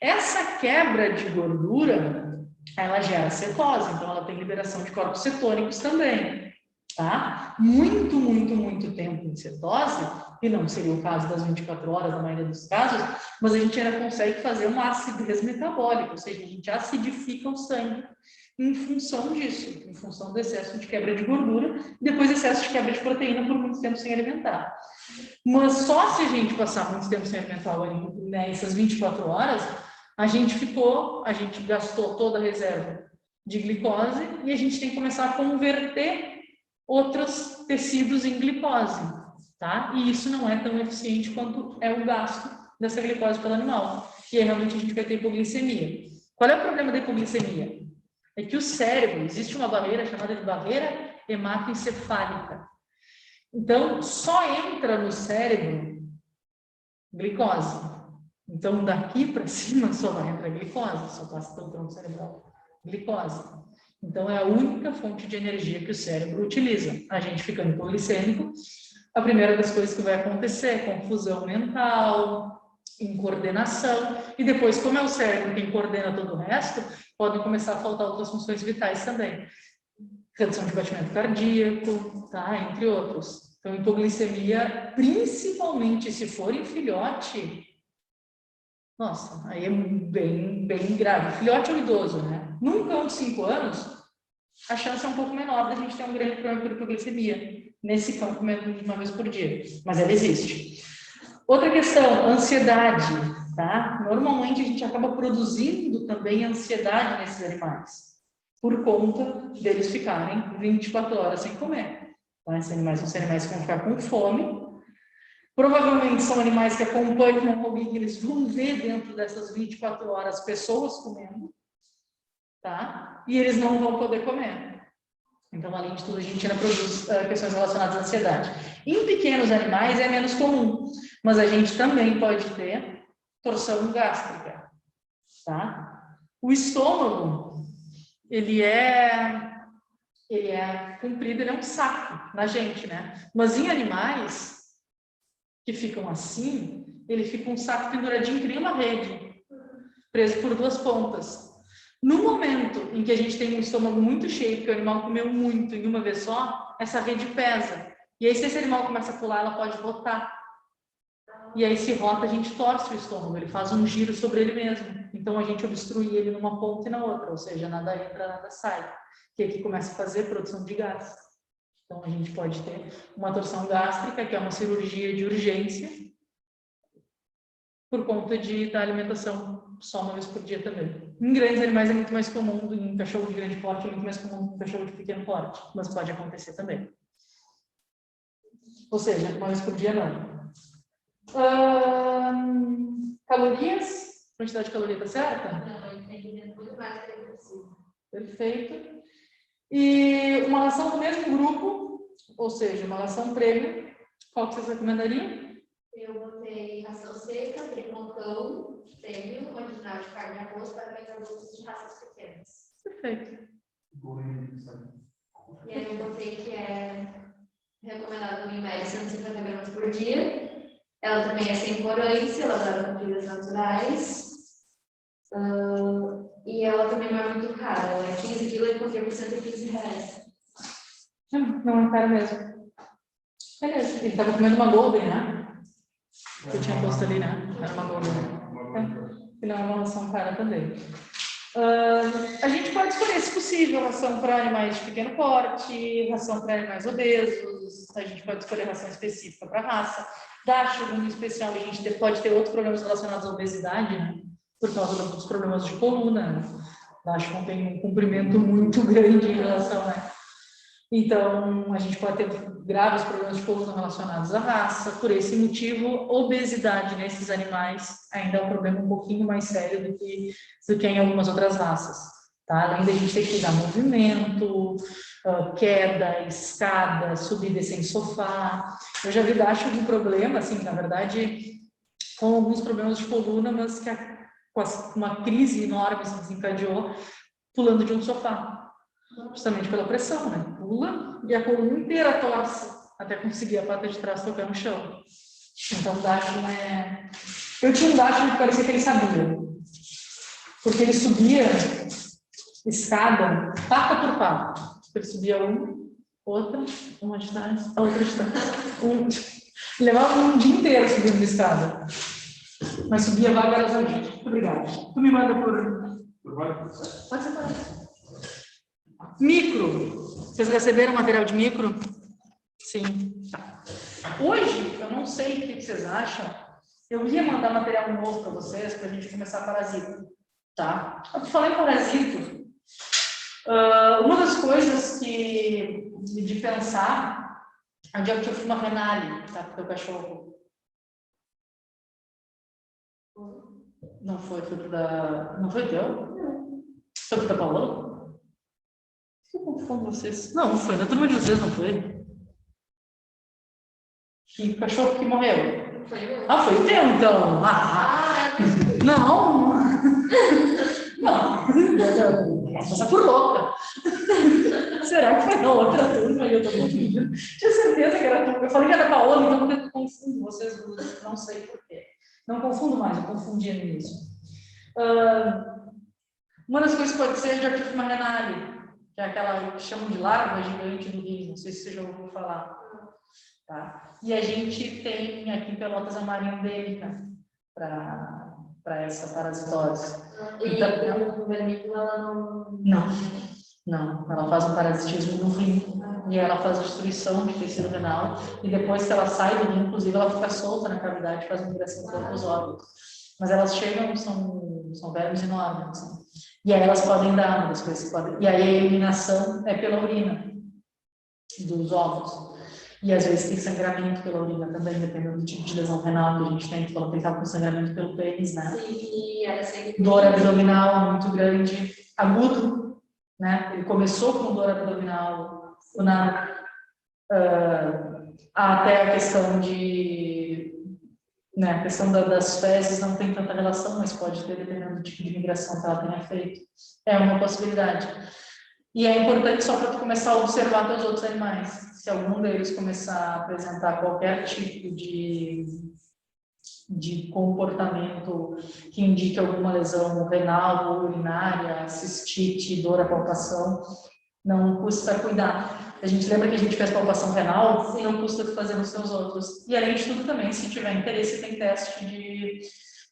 Essa quebra de gordura, ela gera cetose, então ela tem liberação de corpos cetônicos também, tá? Muito tempo em cetose, e não seria o caso das 24 horas na maioria dos casos, mas a gente ainda consegue fazer uma acidez metabólica, ou seja, a gente acidifica o sangue em função disso, em função do excesso de quebra de gordura, e depois excesso de quebra de proteína por muito tempo sem alimentar. Mas só se a gente passar muito tempo sem alimentar o animal, né, essas 24 horas, a gente gastou toda a reserva de glicose e a gente tem que começar a converter outros tecidos em glicose, tá? E isso não é tão eficiente quanto é o gasto dessa glicose pelo animal. E aí realmente a gente vai ter hipoglicemia. Qual é o problema da hipoglicemia? É que o cérebro, existe uma barreira chamada de barreira hematoencefálica. Então, só entra no cérebro glicose. Então, daqui para cima só vai entrar glicose, só passa pelo tronco cerebral. Glicose. Então, é a única fonte de energia que o cérebro utiliza. A gente ficando hipoglicêmico, a primeira das coisas que vai acontecer é confusão mental, incoordenação, e depois, como é o cérebro quem coordena todo o resto, podem começar a faltar outras funções vitais também. Redução de batimento cardíaco, tá? Entre outros. Então, hipoglicemia, principalmente se for em filhote, nossa, aí é bem grave. Filhote ou idoso, né? Num cão de 5 anos, a chance é um pouco menor da gente ter um grande problema por hipoglicemia. Nesse cão, comendo uma vez por dia. Mas ela existe. Outra questão, ansiedade, tá? Normalmente a gente acaba produzindo também ansiedade nesses animais, por conta deles ficarem 24 horas sem comer. Tá? Esses animais são animais que vão ficar com fome. Provavelmente são animais que acompanham alguém que eles vão ver dentro dessas 24 horas pessoas comendo, tá? E eles não vão poder comer. Então, além de tudo, a gente ainda produz questões relacionadas à ansiedade. Em pequenos animais é menos comum, mas a gente também pode ter torção gástrica, tá? O estômago, ele é comprido, ele é um saco na gente, né? Mas em animais que ficam assim, ele fica um saco penduradinho que nem uma rede, preso por 2 pontas. No momento em que a gente tem um estômago muito cheio, porque o animal comeu muito em uma vez só, essa rede pesa. E aí, se esse animal começa a pular, ela pode rotar. E aí, se rota, a gente torce o estômago, ele faz um giro sobre ele mesmo. Então, a gente obstrui ele numa ponta e na outra, ou seja, nada entra, nada sai. Que aqui começa a fazer produção de gás. Então, a gente pode ter uma torção gástrica, que é uma cirurgia de urgência, por conta da alimentação só uma vez por dia também. Em grandes animais é muito mais comum, em cachorro de grande porte é muito mais comum do que em cachorro de pequeno porte, mas pode acontecer também. Ou seja, uma vez por dia não. Calorias? Quantidade de caloria tá certa? Não, tem que ter tudo mais que é possível. Perfeito. E uma ração do mesmo grupo, ou seja, uma ração prêmio, qual que vocês recomendariam? Eu botei ração seca, triploncão, prêmio, ordinário de carne e arroz para adultos de raças pequenas. Perfeito. E aí eu botei que é recomendado em média 150 gramas por dia. Ela também é sem corante, ela dá compridas naturais. E ela também não é muito cara, ela é 15 quilos e encontrei por R$115. Não é cara mesmo. Beleza. Ele estava comendo uma golden, né? que eu tinha posto ali, né? Era uma gôndola. E não é uma ração cara também. A gente pode escolher, se possível, ração para animais de pequeno porte, ração para animais obesos, a gente pode escolher ração específica para raça. DASH, em especial, a gente pode ter outros problemas relacionados à obesidade, né? Por causa dos problemas de coluna, né? DASH tem um comprimento muito grande em relação a... Então, a gente pode ter graves problemas de coluna relacionados à raça. Por esse motivo, obesidade nesses animais ainda é um problema um pouquinho mais sério do que em algumas outras raças. Tá? Além da gente ter que usar movimento, queda, escada, subir e descer em sofá. Eu já vi DASH com problema, assim, na verdade, com alguns problemas de coluna, mas que com uma crise enorme se desencadeou pulando de um sofá. Justamente pela pressão, né? Pula e a coluna inteira torce até conseguir a pata de trás tocar no chão. Então, o DASH não é... Eu tinha um DASH que parecia que ele sabia. Porque ele subia escada, pata por pata. Ele subia outra, uma de trás, a outra de trás. Levava um dia inteiro subindo escada. Mas subia vagarosamente. Muito obrigada. Tu me manda por... Pode ser para... Micro. Vocês receberam material de micro? Sim. Tá. Hoje, eu não sei o que vocês acham. Eu ia mandar material novo para vocês, para a gente começar parasita. Tá? Eu falei parasito. Uma das coisas de pensar é onde é que eu fui uma renale, tá? Para o teu cachorro. Não foi pro da... Não foi teu? Foi pro da Paola? Eu confundo vocês. Não, foi da turma de vocês, não foi? Que cachorro que morreu? Foi eu. Ah, foi o teu, então. Não. Não. Essa por louca. Será que foi na outra turma e eu tô confundindo? Tinha certeza que era turma. Eu falei que era Paola, então eu confundo vocês duas. Não sei porquê. Não confundo mais, eu confundia no início. Uma das coisas pode ser de Artifima renale, que é aquela que chamam de larva gigante do rim, não sei se você já ouviu falar. Tá? E a gente tem aqui em Pelotas a marinha endêmica para essa parasitose. Então, o vermífugo, ela não... Não, ela faz um parasitismo no rim e ela faz a destruição de tecido renal e depois que ela sai do rim, inclusive ela fica solta na cavidade, faz migração para outros órgãos. Mas elas chegam, são vermes enormes. Assim. E aí elas podem dar, uma das coisas que podem... E aí a eliminação é pela urina dos ovos. E às vezes tem sangramento pela urina também, dependendo do tipo de lesão renal que a gente tem. Tu falou que ele estava com sangramento pelo pênis, né? Sim, era sempre... Dor abdominal muito grande, agudo, né? Ele começou com dor abdominal, até a questão de... Né, a questão das fezes não tem tanta relação, mas pode ter, dependendo do tipo de migração que ela tenha feito. É uma possibilidade. E é importante só para tu começar a observar teus outros animais. Se algum deles começar a apresentar qualquer tipo de comportamento que indique alguma lesão renal ou urinária, cistite, dor à palpação, não custa cuidar. A gente lembra que a gente fez palpação renal? Sim. Não custa fazer nos seus outros. E além de tudo também, se tiver interesse, tem teste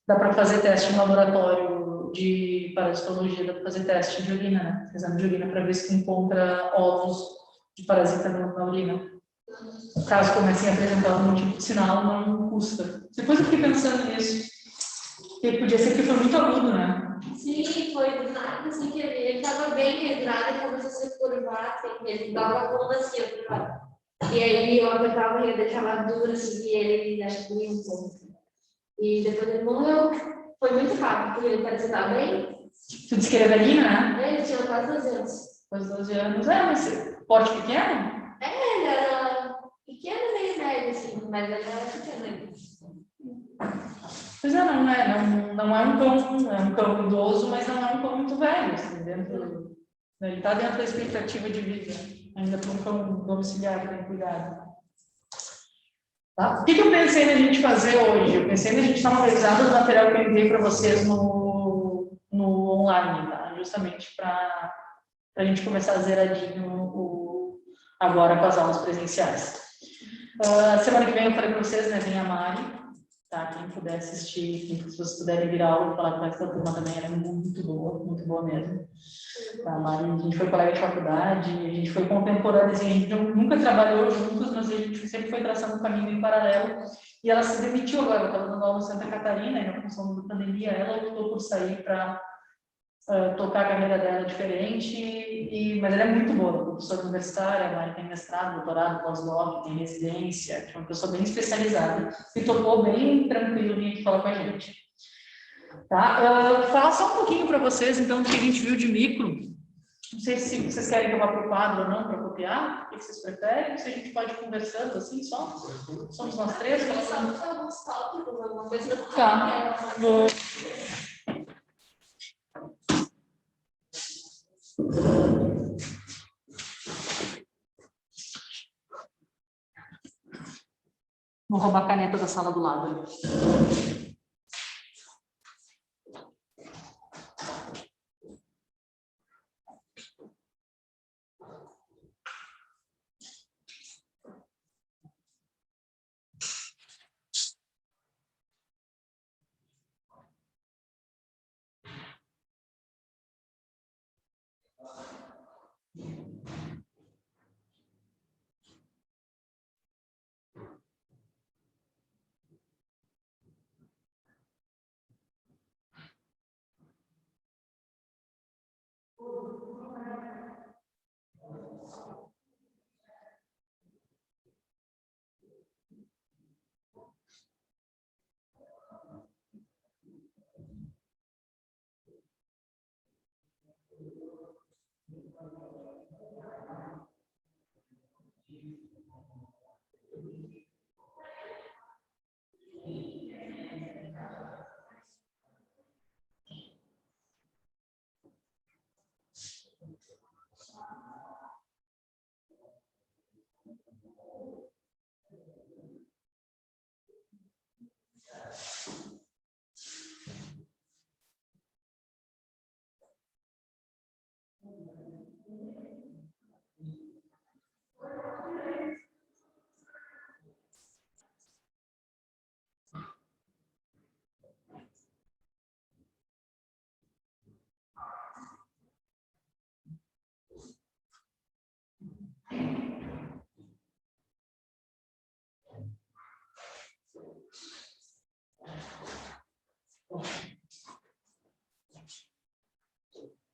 dá para fazer teste no laboratório de parasitologia, dá para fazer teste de urina, né? Exame de urina para ver se encontra ovos de parasita na urina. Caso comecem a apresentar algum tipo de sinal, não custa. Depois eu fiquei pensando nisso. Porque podia ser que foi muito agudo, né? Sim, foi do nada, assim, que ele estava bem entrado e começou a se curvar, assim, ele dava a coluna assim, e aí eu apertava e ele deixava duro, assim, e ele acho que doía um pouco. E depois ele morreu. Foi muito rápido, porque ele parecia estar bem. Tu disse que ele é velhinho, né? Ele tinha quase 12 anos. Quase 12 anos. Mas porte pequeno? Ele era pequeno, meio médio, assim, mas ele era pequeno. Pois é, não é um cão, é um cão idoso, mas não é um cão muito velho, assim, ele está dentro da expectativa de vida, ainda para um cão domiciliar que tem cuidado. Tá? O que eu pensei na gente fazer hoje? Eu pensei na gente dar uma revisada do material que eu enviei para vocês no online, tá? Justamente para a gente começar zeradinho agora com as aulas presenciais. Semana que vem eu falei para vocês, né, vem a Mari, Tá? Quem puder assistir, se vocês puderem vir a aula e falar com essa turma também, ela é muito boa mesmo. Tá, Mari, a gente foi colega de faculdade, a gente foi contemporâneos, assim, a gente nunca trabalhou juntos, mas a gente sempre foi traçando um caminho em paralelo. E ela se demitiu agora, ela estava dando aula em Santa Catarina, e na função da pandemia, ela optou por sair para tocar a carreira dela diferente, mas ela é muito boa, professora universitária, a Mari tem mestrado, doutorado, pós-doc, tem residência, é uma pessoa bem especializada, e topou bem tranquilo vir aqui falar com a gente. Tá? Falar só um pouquinho para vocês, então, do que a gente viu de micro. Não sei se vocês querem que eu vá para o quadro ou não, para copiar, o que vocês preferem, se a gente pode ir conversando assim só. Somos nós três. Alguns tópicos, alguma coisa do Tá. Vou roubar a caneta da sala do lado.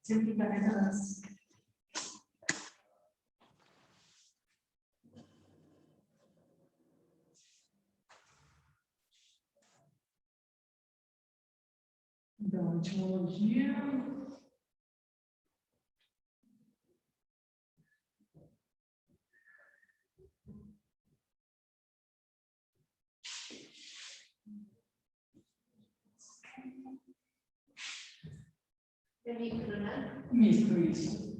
Sempre canetadas. Então, etimologia. É micro, né? Micro, isso.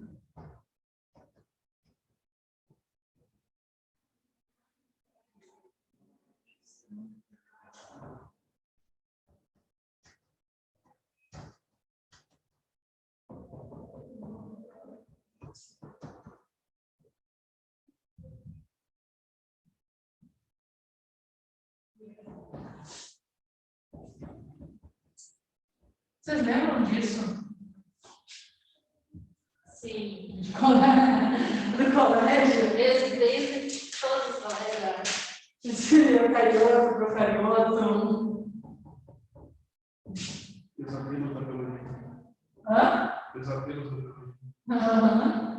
Vocês lembram disso? Sim. Do colégio? Desde todos os colégios. Eucarioto, procarioto. Pesadelos da biologia. Hã? Pesadelos da biologia. Aham.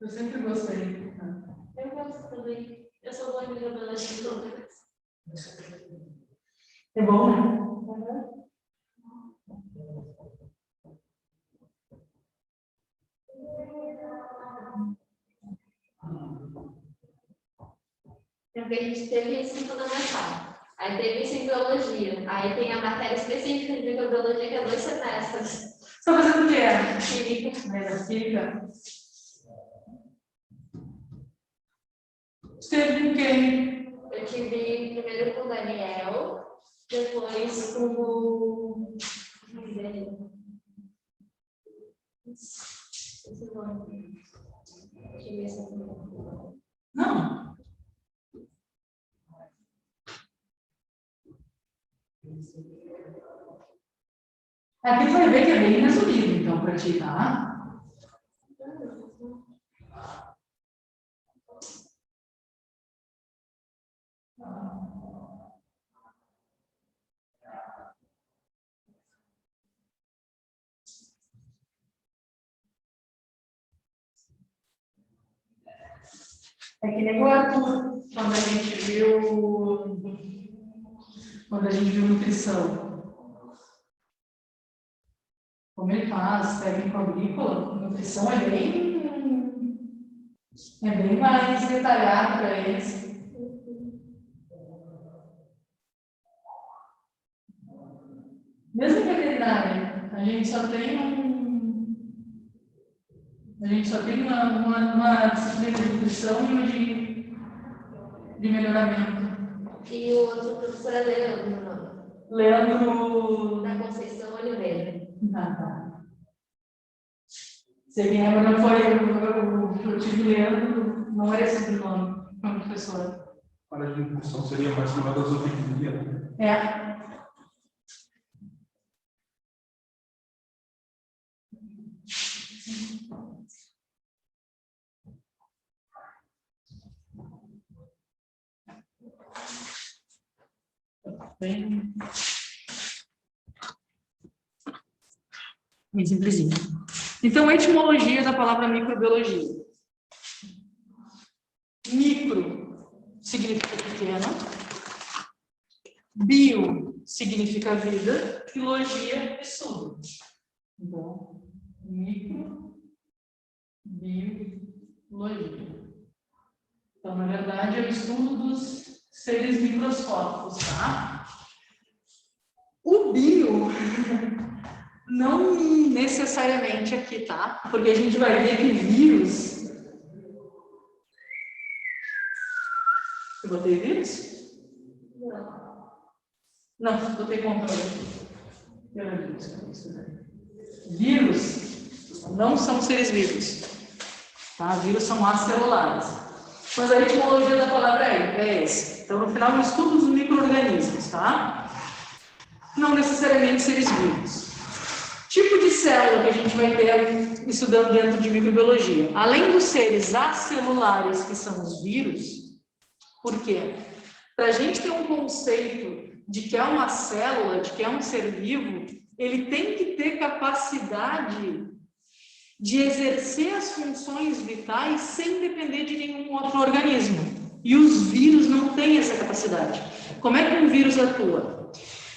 Eu sempre gostei. Eu gosto também. Eu sou boa amiga da biologia. É bom, né? Porque a gente teve ensino fundamental. Aí teve ensino em biologia. Aí tem a matéria específica de microbiologia, que é 2 semestres. Você está fazendo o quê? Química. Mas química. Esteve com quem? Eu tive primeiro com o Daniel, Depois, o... Não. Aqui tu vai ver que é bem resumido, então, para ti, tá? É que nem o Arthur, quando a gente viu nutrição. Como ele faz, técnico agrícola, nutrição é bem mais detalhado para eles. Mesmo em veterinária, a gente só tem uma disciplina de nutrição e uma de melhoramento. E o outro professor é Leandro, não? Leandro... Da Conceição Oliveira. Tá. Se quem é, não foi o tio Leandro, não era esse o nome, como professor. Para a nutrição seria mais uma das zootecnia, né? É. Bem simplesinho. Então, a etimologia da palavra microbiologia. Micro significa pequeno, bio significa vida, e logia, estudo. Então, micro, bio, logia. Então, na verdade, é o estudo dos seres microscópicos, tá? O bio, não necessariamente aqui, tá? Porque a gente vai ver que vírus... Eu botei vírus? Não, botei controle. Vírus não são seres vivos, tá? Vírus são acelulares. Mas a etimologia da palavra é esse. Então, no final, o estudo dos micro-organismos, tá? Não necessariamente seres vivos. Tipo de célula que a gente vai ter estudando dentro de microbiologia. Além dos seres acelulares, que são os vírus, por quê? Para a gente ter um conceito de que é uma célula, de que é um ser vivo, ele tem que ter capacidade de exercer as funções vitais sem depender de nenhum outro organismo. E os vírus não têm essa capacidade. Como é que um vírus atua?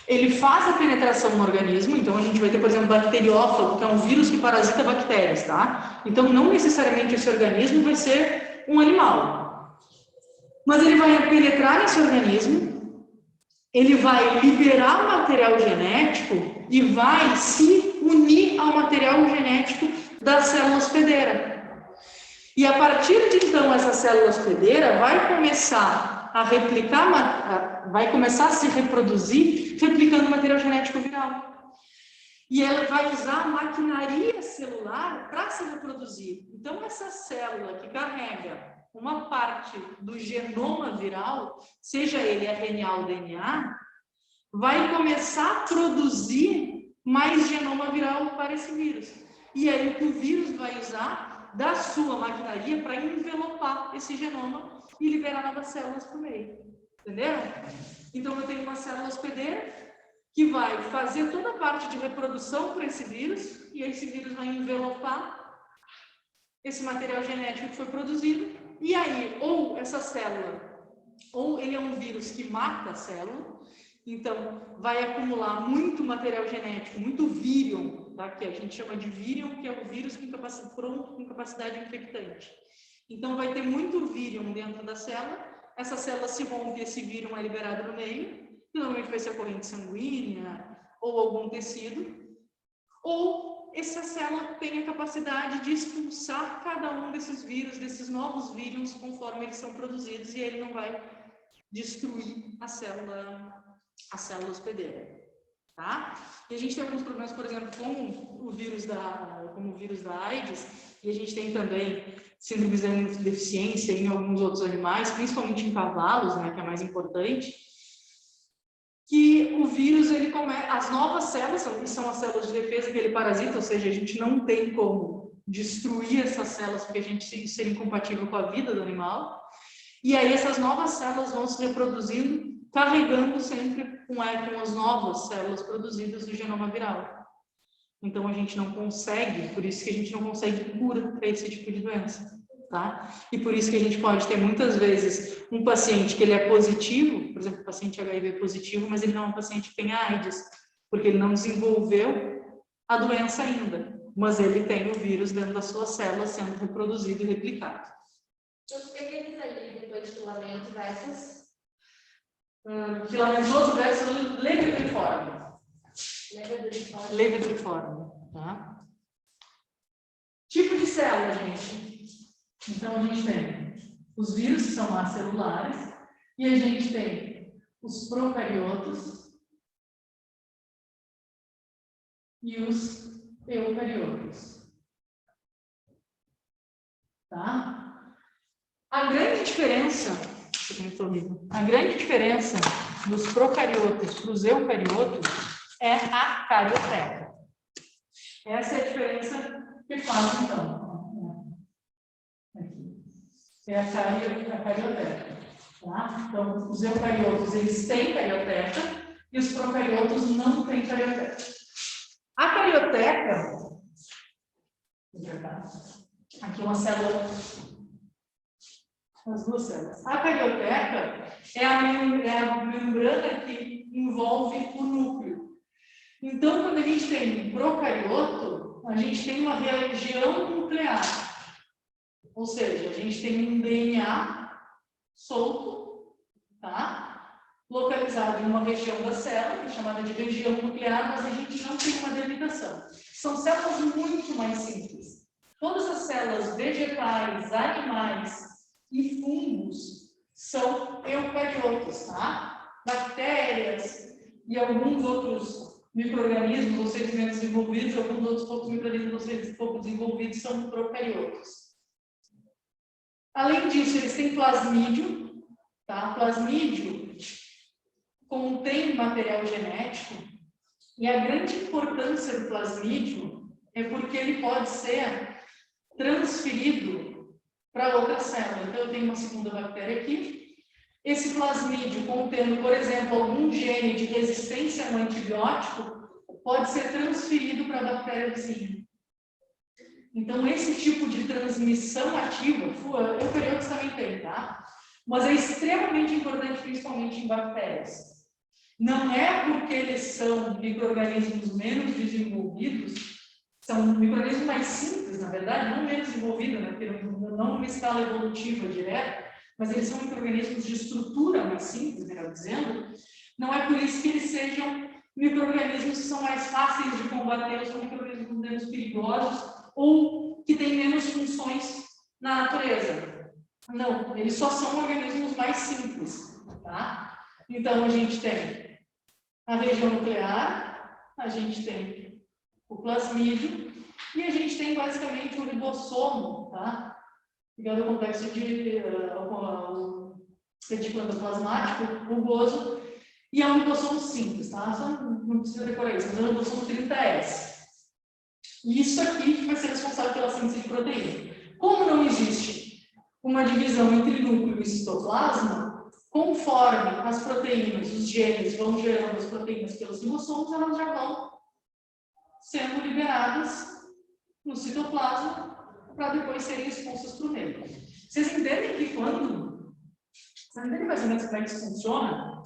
Ele faz a penetração no organismo, então a gente vai ter, por exemplo, bacteriófago, que é um vírus que parasita bactérias, tá? Então, não necessariamente esse organismo vai ser um animal. Mas ele vai penetrar nesse organismo, ele vai liberar o material genético e vai se unir ao material genético da célula hospedeira. E a partir de então, essa célula hospedeira vai começar a replicar, vai começar a se reproduzir, replicando o material genético viral. E ela vai usar a maquinaria celular para se reproduzir. Então, essa célula que carrega uma parte do genoma viral, seja ele RNA ou DNA, vai começar a produzir mais genoma viral para esse vírus. E aí o que o vírus vai usar da sua maquinaria para envelopar esse genoma e liberar novas células para o meio. Entendeu? Então eu tenho uma célula hospedeira que vai fazer toda a parte de reprodução para esse vírus, e esse vírus vai envelopar esse material genético que foi produzido, e aí, ou essa célula, ou ele é um vírus que mata a célula, então vai acumular muito material genético, muito vírion, tá? Que a gente chama de vírion, que é o vírus com capacidade infectante. Então vai ter muito vírion dentro da célula, essa célula se rompe, esse vírion é liberado no meio, normalmente vai ser a corrente sanguínea ou algum tecido, ou essa célula tem a capacidade de expulsar cada um desses vírus, desses novos vírions, conforme eles são produzidos, e ele não vai destruir a célula a célula hospedeira, tá? E a gente tem alguns problemas, por exemplo, como o vírus da AIDS, e a gente tem também síndrome de imunodeficiência em alguns outros animais, principalmente em cavalos, né, que é mais importante, que o vírus, as novas células, que são as células de defesa que ele parasita, ou seja, a gente não tem como destruir essas células porque a gente seria incompatível com a vida do animal, e aí essas novas células vão se reproduzindo, carregando sempre com as novas células produzidas do genoma viral. Então a gente não consegue, por isso que a gente não consegue cura para esse tipo de doença, tá? E por isso que a gente pode ter muitas vezes um paciente que ele é positivo, por exemplo, paciente HIV positivo, mas ele não é um paciente que tem AIDS, porque ele não desenvolveu a doença ainda, mas ele tem o vírus dentro das suas células sendo reproduzido e replicado. Então, o que eles ali depois de filamento versus? Filamentoso versus levedriforme. Levedriforme, tá? Tipo de célula, gente. Então, a gente tem os vírus, que são acelulares, e a gente tem os procariotos e os eucariotos. Tá? A grande diferença dos procariotos para os eucariotos é a carioteca. Essa é a diferença que faz, então. Aqui. É a carioteca. Tá? Então, os eucariotos, eles têm carioteca e os procariotos não têm carioteca. A carioteca, aqui uma célula, as duas células. A carioteca é a membrana que envolve o núcleo. Então, quando a gente tem um procarioto, a gente tem uma região nuclear. Ou seja, a gente tem um DNA solto, tá? Localizado em uma região da célula, que é chamada de região nuclear, mas a gente não tem uma delimitação. São células muito mais simples. Todas as células vegetais, animais e fungos são eucariotos, tá? Bactérias e alguns outros micro-organismos ou seres menos desenvolvidos, alguns outros poucos micro-organismos ou seres pouco desenvolvidos são procariotos. Além disso, eles têm plasmídio, tá? Plasmídio contém material genético e a grande importância do plasmídio é porque ele pode ser transferido para outra célula. Então, eu tenho uma segunda bactéria aqui. Esse plasmídio, contendo, por exemplo, algum gene de resistência a um antibiótico, pode ser transferido para a bactéria vizinha. Então, esse tipo de transmissão ativa, eucariotos também tem, tá? Mas é extremamente importante, principalmente em bactérias. Não é porque eles são micro-organismos menos desenvolvidos, são micro-organismos mais simples, na verdade, não menos desenvolvidos, né? Porque não numa escala evolutiva direta, mas eles são micro-organismos de estrutura mais simples, melhor dizendo. Não é por isso que eles sejam micro-organismos que são mais fáceis de combater, ou são micro-organismos menos perigosos, ou que têm menos funções na natureza. Não, eles só são organismos mais simples, tá? Então, a gente tem a região nuclear, a gente tem o plasmídio e a gente tem basicamente o ribossomo, tá? Ligado ao complexo de retículo endoplasmático, rugoso, e é um ribossomo simples, tá? Só não precisa decorar isso, mas é um ribossomo 30S. E isso aqui vai ser responsável pela síntese de proteína. Como não existe uma divisão entre núcleo e citoplasma, conforme as proteínas, os genes vão gerando as proteínas pelos ribossomos, elas já vão sendo liberadas no citoplasma para depois serem expulsas para o meio. Vocês entendem que quando... Vocês entendem mais ou menos como é que isso funciona?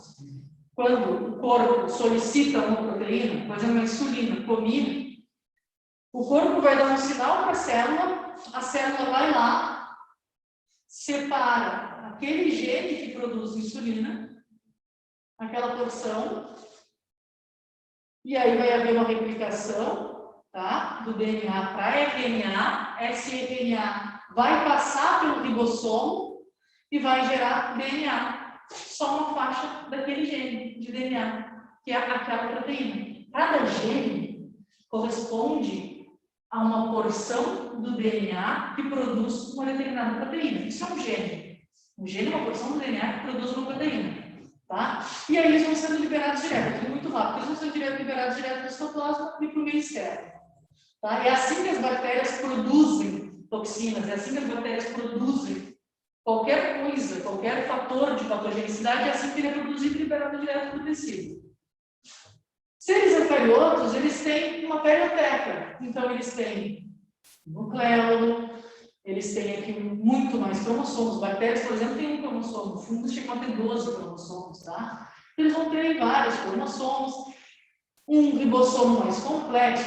Quando o corpo solicita uma proteína, por exemplo, uma insulina, comida, o corpo vai dar um sinal para a célula vai lá, separa aquele gene que produz insulina, aquela porção, e aí vai haver uma replicação, tá? Do DNA para RNA, esse RNA vai passar pelo ribossomo e vai gerar DNA. só uma faixa daquele gene de DNA, que é aquela proteína. Cada gene corresponde a uma porção do DNA que produz uma determinada proteína. Isso é um gene. Um gene é uma porção do DNA que produz uma proteína. Tá? E aí eles vão sendo liberados direto, tudo muito rápido. Eles vão sendo liberados direto do citoplasma e para o meio externo. Tá? É assim que as bactérias produzem toxinas, é assim que as bactérias produzem qualquer coisa, qualquer fator de patogenicidade, é assim que ele é produzido e liberado direto para o tecido. Seres eucariotos, eles têm uma perioteca. Então, eles têm nucleolo, eles têm aqui muito mais cromossomos. Bactérias, por exemplo, têm um cromossomo. Fungos chegam a ter 12 cromossomos, tá? Eles vão ter vários cromossomos. Um ribossomo mais complexo,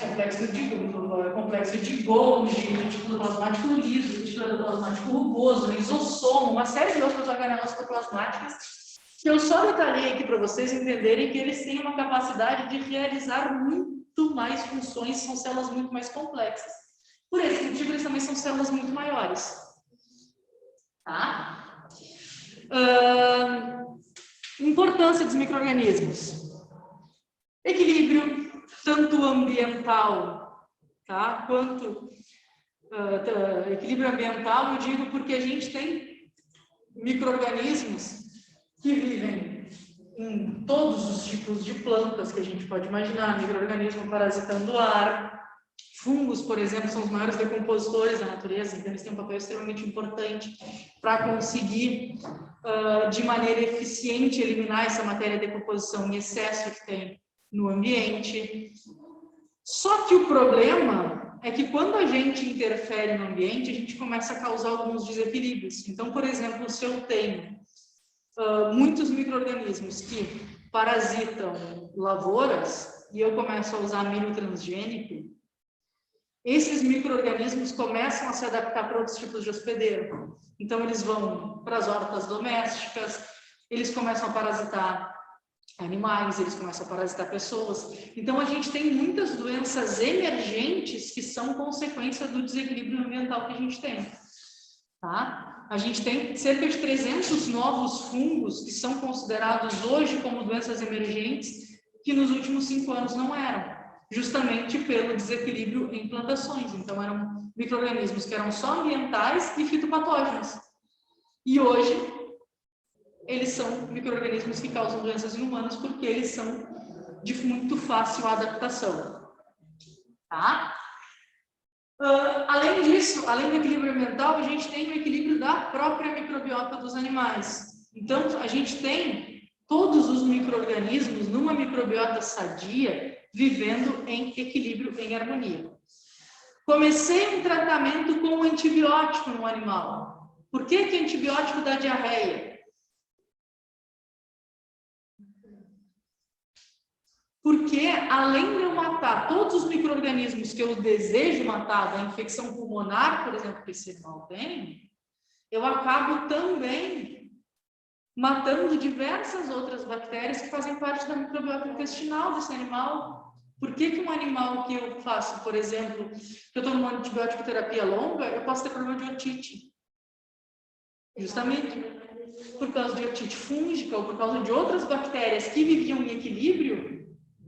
complexo de Golgi, retículo plasmático liso, retículo plasmático rugoso, lisossomo, uma série de outras organelas plasmáticas que eu só detalhei aqui para vocês entenderem que eles têm uma capacidade de realizar muito mais funções, são células muito mais complexas. Por esse motivo, eles também são células muito maiores. Tá? Importância dos micro-organismos. Equilíbrio, tanto ambiental, tá? Quanto equilíbrio ambiental, eu digo porque a gente tem micro-organismos que vivem em todos os tipos de plantas que a gente pode imaginar, micro-organismo parasitando o ar. Fungos, por exemplo, são os maiores decompositores da natureza, então eles têm um papel extremamente importante para conseguir, de maneira eficiente, eliminar essa matéria de decomposição em excesso que tem no ambiente. Só que o problema é que quando a gente interfere no ambiente, a gente começa a causar alguns desequilíbrios. Então, por exemplo, se eu tenho muitos micro-organismos que parasitam lavouras e eu começo a usar milho transgênico, esses micro-organismos começam a se adaptar para outros tipos de hospedeiro. Então, eles vão para as hortas domésticas, eles começam a parasitar animais, eles começam a parasitar pessoas. Então, a gente tem muitas doenças emergentes que são consequência do desequilíbrio ambiental que a gente tem. Tá? A gente tem cerca de 300 novos fungos que são considerados hoje como doenças emergentes, que nos últimos 5 anos não eram, justamente pelo desequilíbrio em plantações. Então, eram micro-organismos que eram só ambientais e fitopatógenos. E hoje, eles são micro-organismos que causam doenças em humanos porque eles são de muito fácil adaptação. Tá? Além disso, além do equilíbrio ambiental, a gente tem o equilíbrio da própria microbiota dos animais. Então, a gente tem todos os micro-organismos numa microbiota sadia, vivendo em equilíbrio, em harmonia. Comecei um tratamento com um antibiótico no animal. Por que que antibiótico dá diarreia? Porque, além de eu matar todos os micro-organismos que eu desejo matar da infecção pulmonar, por exemplo, que esse animal tem, eu acabo também matando diversas outras bactérias que fazem parte da microbiota intestinal desse animal. Por que que um animal que eu faço, por exemplo, que eu estou numa antibiótico terapia longa, eu posso ter problema de otite? Justamente por causa de otite fúngica ou por causa de outras bactérias que viviam em equilíbrio.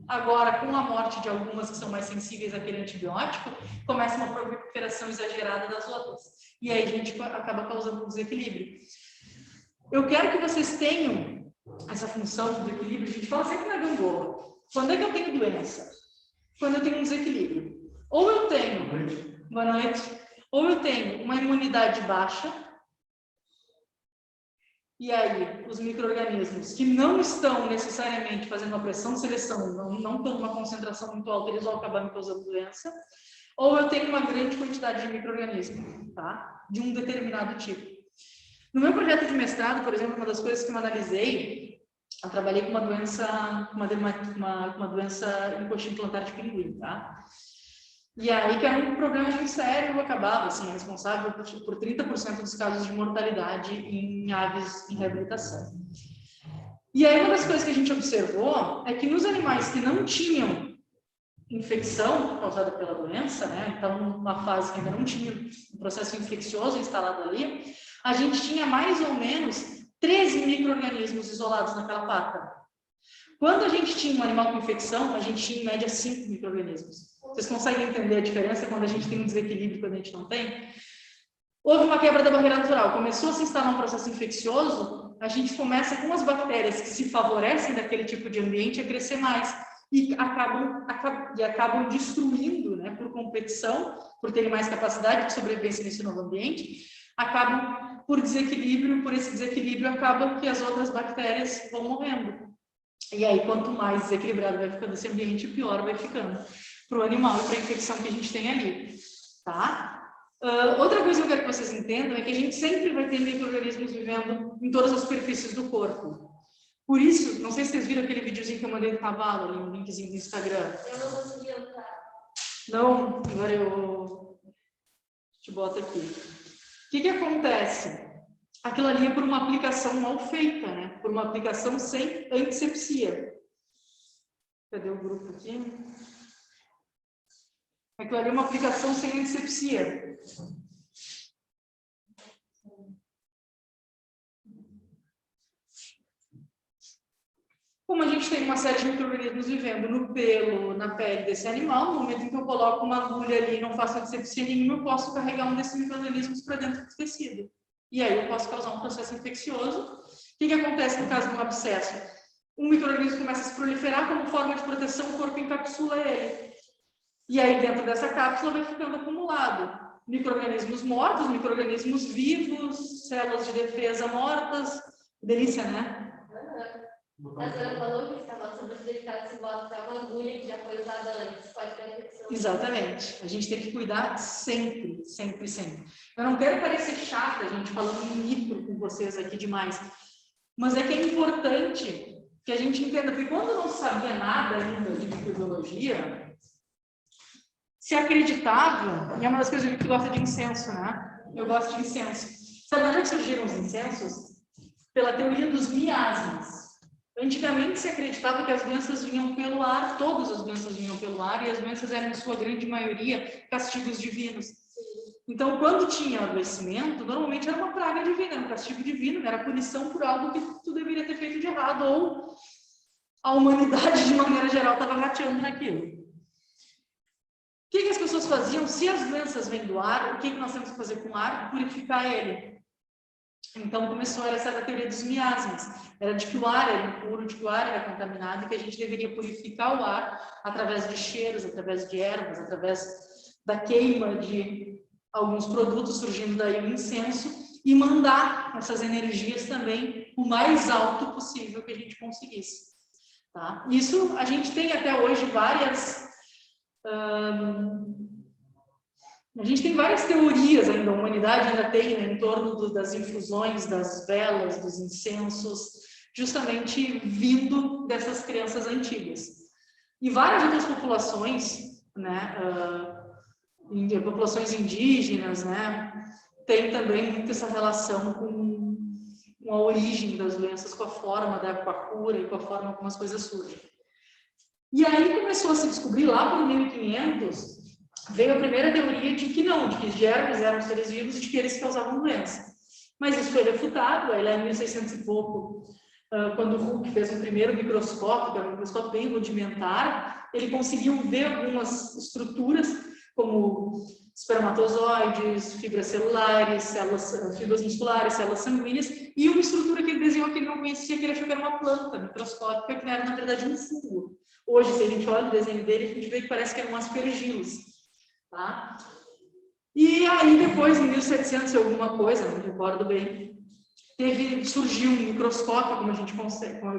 Agora, com a morte de algumas que são mais sensíveis àquele antibiótico, começa uma proliferação exagerada das outras. E aí a gente acaba causando um desequilíbrio. Eu quero que vocês tenham essa função do equilíbrio. A gente fala sempre na gangorra. Quando é que eu tenho doença? Quando eu tenho um desequilíbrio. Ou eu tenho, boa noite, ou eu tenho uma imunidade baixa, e aí os micro-organismos que não estão necessariamente fazendo uma pressão de seleção, não estão numa concentração muito alta, eles vão acabar me causando doença, ou eu tenho uma grande quantidade de micro-organismos, tá? De um determinado tipo. No meu projeto de mestrado, por exemplo, uma das coisas que eu analisei, eu trabalhei com uma doença, uma doença em coxinha plantar de pinguim, tá? E aí, que era um problema muito sério, eu acabava, assim, responsável por 30% dos casos de mortalidade em aves em reabilitação. E aí, uma das coisas que a gente observou é que nos animais que não tinham infecção causada pela doença, né, então numa fase que ainda não tinha um processo infeccioso instalado ali, a gente tinha mais ou menos 13 micro-organismos isolados naquela pata. Quando a gente tinha um animal com infecção, a gente tinha em média 5 micro-organismos. Vocês conseguem entender a diferença quando a gente tem um desequilíbrio e quando a gente não tem? Houve uma quebra da barreira natural, começou a se instalar um processo infeccioso, a gente começa com as bactérias que se favorecem daquele tipo de ambiente a crescer mais e acabam destruindo, né, por competição, por terem mais capacidade de sobrevivência nesse novo ambiente, acabam por desequilíbrio, por esse desequilíbrio acabam que as outras bactérias vão morrendo. E aí, quanto mais desequilibrado vai ficando esse ambiente, pior vai ficando para o animal e para a infecção que a gente tem ali, tá? Outra coisa que eu quero que vocês entendam é que a gente sempre vai ter micro-organismos vivendo em todas as superfícies do corpo. Por isso, não sei se vocês viram aquele videozinho que eu mandei do cavalo, ali, um linkzinho do Instagram. Eu não consegui entrar. Não, agora eu te boto aqui. O que acontece? Aquilo ali é por uma aplicação mal feita, né? Por uma aplicação sem antisepsia. Cadê o grupo aqui? Aquilo ali é uma aplicação sem antisepsia. Como a gente tem uma série de micro-organismos vivendo no pelo, na pele desse animal, no momento em que eu coloco uma agulha ali e não faço antisepsia nenhuma, eu posso carregar um desses micro-organismos para dentro do tecido. E aí eu posso causar um processo infeccioso. O que acontece no caso de um abscesso? Um micro-organismo começa a se proliferar, como forma de proteção, o corpo encapsula ele. E aí dentro dessa cápsula vai ficando acumulado micro-organismos mortos, micro-organismos vivos, células de defesa mortas. Delícia, né? A senhora falou que estava sobre os delicados se bota uma agulha que já foi usada antes, pode ter infecção. Exatamente. A gente tem que cuidar sempre, sempre, sempre. Eu não quero parecer chata, gente, falando em micro com vocês aqui demais, mas é que é importante que a gente entenda, porque quando não sabia nada ainda de microbiologia, se acreditava, e é uma das coisas que gosta de incenso, né? Eu gosto de incenso. Sabe onde é que surgiram os incensos? Pela teoria dos miasmas. Antigamente se acreditava que as doenças vinham pelo ar, todas as doenças vinham pelo ar, e as doenças eram, em sua grande maioria, castigos divinos. Então, quando tinha adoecimento, normalmente era uma praga divina, era um castigo divino, era punição por algo que tu deveria ter feito de errado, ou a humanidade, de maneira geral, estava rateando naquilo. O que as pessoas faziam? Se as doenças vêm do ar, o que nós temos que fazer com o ar? Purificar ele. Então começou essa teoria dos miasmas, era de que o ar era impuro, de que o ar era contaminado e que a gente deveria purificar o ar através de cheiros, através de ervas, através da queima de alguns produtos, surgindo daí o incenso, e mandar essas energias também o mais alto possível que a gente conseguisse. Tá? Isso a gente tem até hoje várias... A gente tem várias teorias ainda, a humanidade ainda tem, né, em torno das infusões, das velas, dos incensos, justamente vindo dessas crenças antigas. E várias outras populações, né, populações indígenas, né, tem também muito essa relação com a origem das doenças, com a forma, com a cura e com a forma como as coisas surgem. E aí começou a se descobrir, lá por 1500, veio a primeira teoria de que não, de que os germes eram seres vivos e de que eles causavam doença. Mas isso foi refutado, aí lá em 1600 e pouco, quando o Hooke fez o primeiro microscópio, que era um microscópio bem rudimentar, ele conseguiu ver algumas estruturas, como espermatozoides, fibras celulares, fibras musculares, células sanguíneas, e uma estrutura que ele desenhou que ele não conhecia, que ele achou que era uma planta microscópica, que era, na verdade, um fungo. Hoje, se a gente olha o desenho dele, a gente vê que parece que eram aspergilos. Tá? E aí depois, em 1700 e alguma coisa, não me recordo bem, surgiu um microscópio, como a gente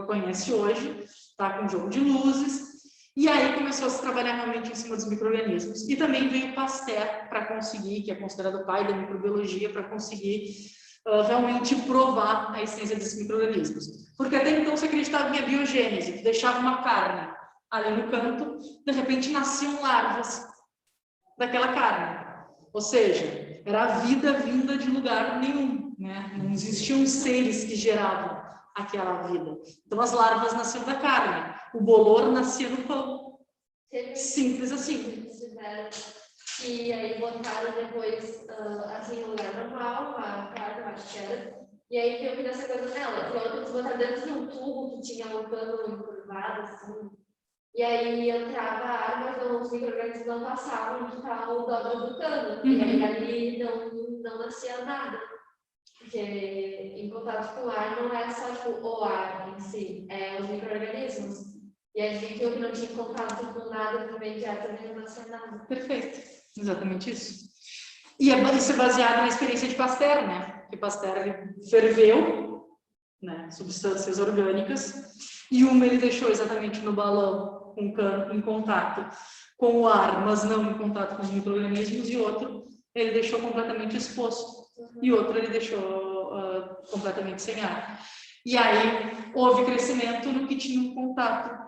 conhece hoje, tá? Com jogo de luzes, e aí começou a se trabalhar realmente em cima dos micro-organismos. E também veio Pasteur para conseguir, que é considerado o pai da microbiologia, para conseguir realmente provar a essência desses micro-organismos. Porque até então se acreditava em a biogênese, que deixava uma carne ali no canto, de repente nasciam larvas daquela carne. Ou seja, era a vida vinda de lugar nenhum, né? Não existiam seres que geravam aquela vida. Então as larvas nasciam da carne, o bolor nascia no pão. Simples assim. E aí botaram depois, assim, no lugar normal, a carne, acho que era, E aí viu que nessa coisa nela, e outros botaram dentro de um tubo que tinha um cano encurvado, assim. E aí entrava a ar, mas os micro-organismos não passavam de tal dobra do cano. E aí ali não nascia nada. Porque em contato com o ar não é só tipo, o ar em si, é os micro-organismos. E a gente viu que não tinha contato com nada no meio direto, também não nascia nada. Perfeito, exatamente isso. E isso é baseado na experiência de Pasteur, né? Porque Pasteur ele ferveu, né, substâncias orgânicas, e uma ele deixou exatamente no balão com cano em contato com o ar, mas não em contato com os micro-organismos, e outro ele deixou completamente exposto, e outro ele deixou completamente sem ar. E aí houve crescimento no que tinha um contato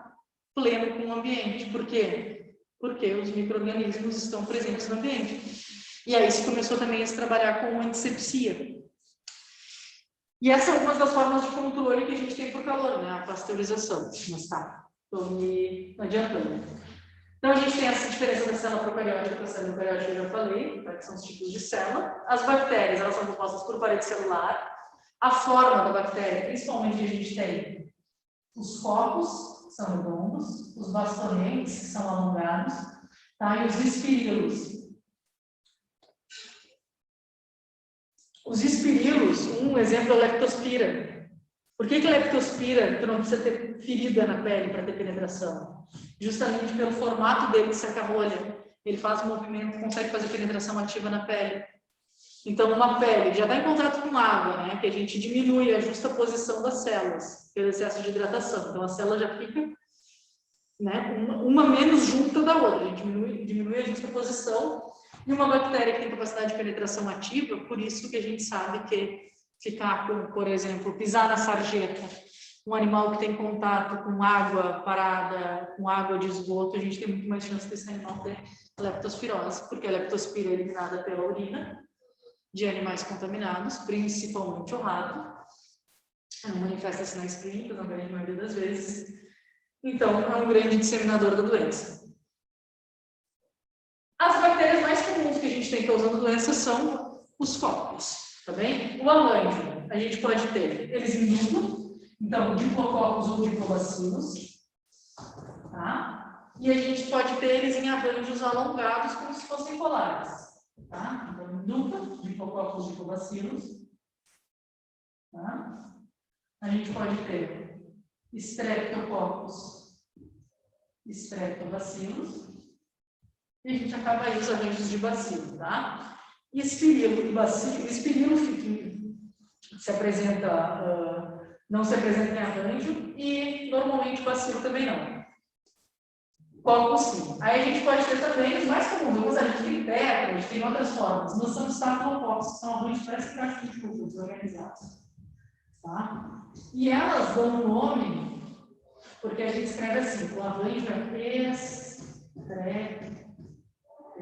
pleno com o ambiente. Por quê? Porque os micro-organismos estão presentes no ambiente. E aí se começou também a se trabalhar com antisepsia. E essa é uma das formas de controle que a gente tem por calor, né? A pasteurização. Mas tá, estou me adiantando. Então a gente tem essa diferença da célula procariótica para a célula eucariótica, eu já falei, que são os tipos de célula. As bactérias, elas são compostas por parede celular. A forma da bactéria, principalmente a gente tem os copos, que são redondos, os bastonetes, que são alongados, tá? E os espirilos. Os espirilos, um exemplo é o leptospira. Por que leptospira tu não precisa ter ferida na pele para ter penetração? Justamente pelo formato dele de saca-rolha. Ele faz um movimento, consegue fazer penetração ativa na pele. Então, uma pele já está em contato com água, né? Que a gente diminui a justa posição das células pelo excesso de hidratação. Então, a célula já fica, né, uma menos junta da outra. A gente diminui a justa posição. E uma bactéria que tem capacidade de penetração ativa, por isso que a gente sabe que ficar com, por exemplo, pisar na sarjeta, um animal que tem contato com água parada, com água de esgoto, a gente tem muito mais chance desse animal ter leptospirose, porque a leptospira é eliminada pela urina de animais contaminados, principalmente o rato. Não manifesta sinais clínicos, na grande maioria das vezes. Então, é um grande disseminador da doença. As bactérias mais comuns que a gente tem causando doença são os focos, tá bem? O alândio, a gente pode ter eles em duplo, então, diplococos ou diplobacilos, tá? E a gente pode ter eles em arranjos alongados, como se fossem polares, tá? Então, em dupla, diplococos ou diplobacilos, tá? A gente pode ter streptococcus, streptobacilos, e a gente acaba aí os arranjos de bacilo, tá? E espirilo e bacilo, o espirilo se apresenta, não se apresenta em arranjo, e normalmente o bacilo também não. Coccus sim. Aí a gente pode ter também os mais comuns, a gente tem tetra, a gente tem outras formas, mas são estafilococcus, que são arranjos parece que caixas de cultura desorganizados. Tá? E elas dão um nome, porque a gente escreve assim, o arranjo é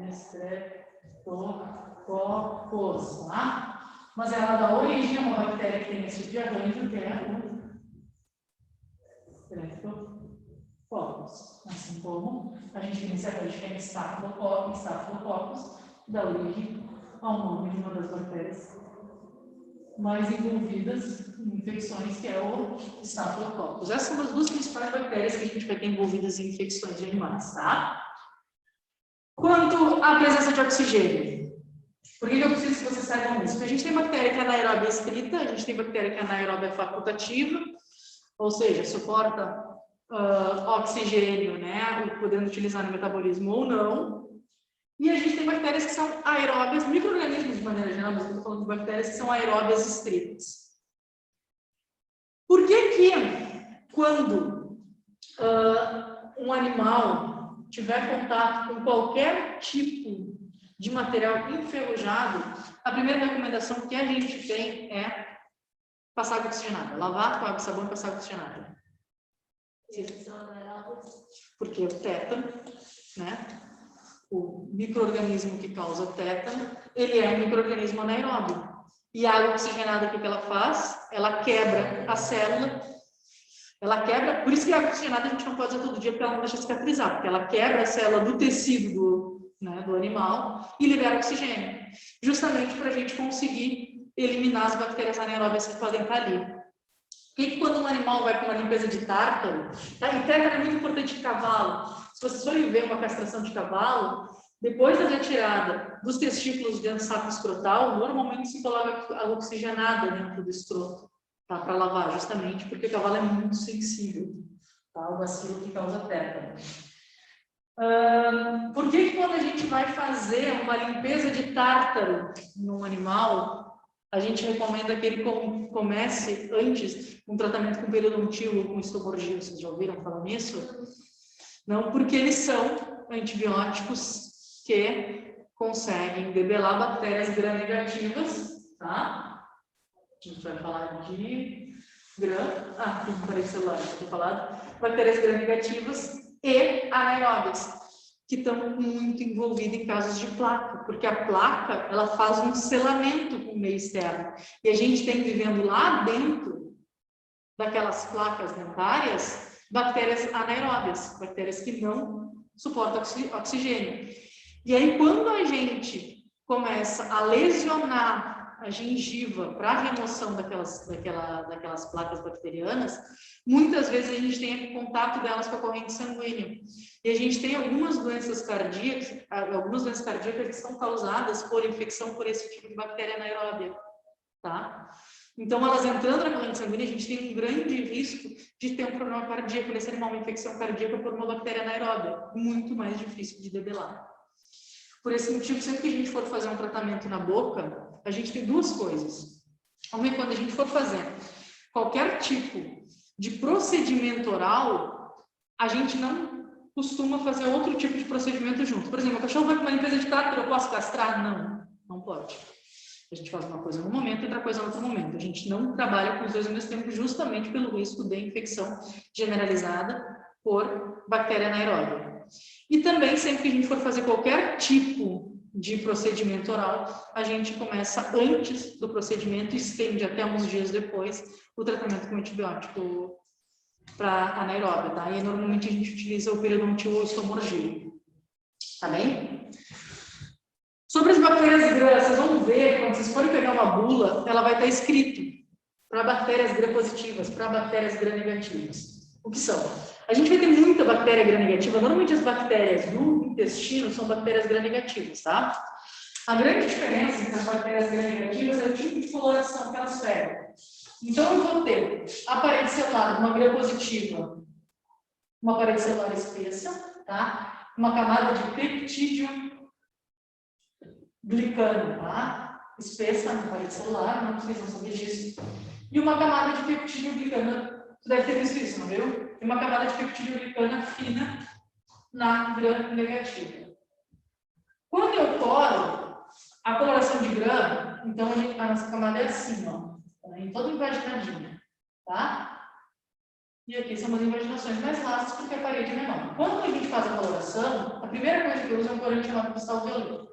Streptococcus, tá? Mas ela dá origem a uma bactéria que tem esse tipo de arranjo, que é o Streptococcus. Assim como a gente tem esse arranjo que é Staphylococcus, dá origem ao nome de uma das bactérias mais envolvidas em infecções, que é o Staphylococcus. Essas são as duas principais bactérias que a gente vai ter envolvidas em infecções de animais, tá? Quanto à presença de oxigênio, por que eu preciso que vocês saibam isso? Porque a gente tem bactéria que é anaeróbia estrita, a gente tem bactéria que é anaeróbia facultativa, ou seja, suporta oxigênio, né, podendo utilizar no metabolismo ou não. E a gente tem bactérias que são aeróbias, micro-organismos de maneira geral, mas eu estou falando de bactérias que são aeróbias estritas. Por que quando um animal tiver contato com qualquer tipo de material enferrujado, a primeira recomendação que a gente tem é passar água oxigenada, lavar com água e sabão e passar água oxigenada. Porque o tétano, né, o micro-organismo que causa tétano, ele é um micro-organismo anaeróbio. E a água oxigenada, o que ela faz? Ela quebra a célula. Ela quebra, por isso que a água oxigenada a gente não pode usar todo dia, porque ela não deixa cicatrizar, porque ela quebra a célula do tecido do animal e libera oxigênio, justamente para a gente conseguir eliminar as bactérias anaeróbias que podem estar ali. E quando um animal vai para uma limpeza de tártaro, tá? E tártaro é muito importante em cavalo. Se vocês forem ver uma castração de cavalo, depois da retirada dos testículos dentro do saco escrotal, normalmente se coloca a oxigenada dentro do escroto, tá? Para lavar, justamente porque o cavalo é muito sensível, tá? Ao bacilo que causa tétano. Por que quando a gente vai fazer uma limpeza de tártaro num animal, a gente recomenda que ele comece antes um tratamento com periodontil ou com histomorgia? Vocês já ouviram falar nisso? Não, porque eles são antibióticos que conseguem debelar bactérias gram-negativas, tá? A gente vai falar de parede celular, já tinha falado. Bactérias gram-negativas e anaeróbias, que estão muito envolvidas em casos de placa, porque a placa, ela faz um selamento com o meio externo. E a gente tem vivendo lá dentro daquelas placas dentárias, bactérias anaeróbias, bactérias que não suportam oxigênio. E aí, quando a gente começa a lesionar a gengiva para a remoção daquelas placas bacterianas, muitas vezes a gente tem contato delas com a corrente sanguínea. E a gente tem algumas doenças cardíacas que são causadas por infecção por esse tipo de bactéria anaeróbia, tá? Então, elas entrando na corrente sanguínea, a gente tem um grande risco de ter um problema cardíaco nesse animal, uma infecção cardíaca por uma bactéria anaeróbia, muito mais difícil de debelar. Por esse motivo, sempre que a gente for fazer um tratamento na boca, a gente tem duas coisas. Uma é quando a gente for fazer qualquer tipo de procedimento oral, a gente não costuma fazer outro tipo de procedimento junto. Por exemplo, o cachorro vai para uma limpeza de tártaro, eu posso castrar? Não, não pode. A gente faz uma coisa num momento e outra coisa no outro momento. A gente não trabalha com os dois ao mesmo tempo justamente pelo risco de infecção generalizada por bactéria anaeróbia. E também, sempre que a gente for fazer qualquer tipo de procedimento oral, a gente começa antes do procedimento e estende até uns dias depois o tratamento com antibiótico para anaeróbia, tá? E normalmente a gente utiliza o periodontil ou histomorgia, tá bem? Sobre as bactérias gram, vocês vão ver, quando vocês forem pegar uma bula, ela vai estar escrito para bactérias gram-positivas, para bactérias gram-negativas. O que são? A gente vai ter muita bactéria gram-negativa. Normalmente as bactérias do intestino são bactérias gram-negativas, tá? A grande diferença entre as bactérias gram-negativas é o tipo de coloração que elas pegam. Então, eu vou ter a parede celular, uma gram-positiva, uma parede celular espessa, tá? Uma camada de peptídeo glicano, tá? Espessa na parede celular, não precisam saber disso. E uma camada de peptídeo glicano. Você deve ter visto isso, não viu? Tem uma camada de peptídeo glicana fina na gram-negativa. Quando eu colo a coloração de gram, então a nossa camada é assim, ó, em toda invaginadinha, tá? E aqui são as invaginações mais rasas porque a parede é menor. Quando a gente faz a coloração, a primeira coisa que eu uso é um corante chamado cristal violeta.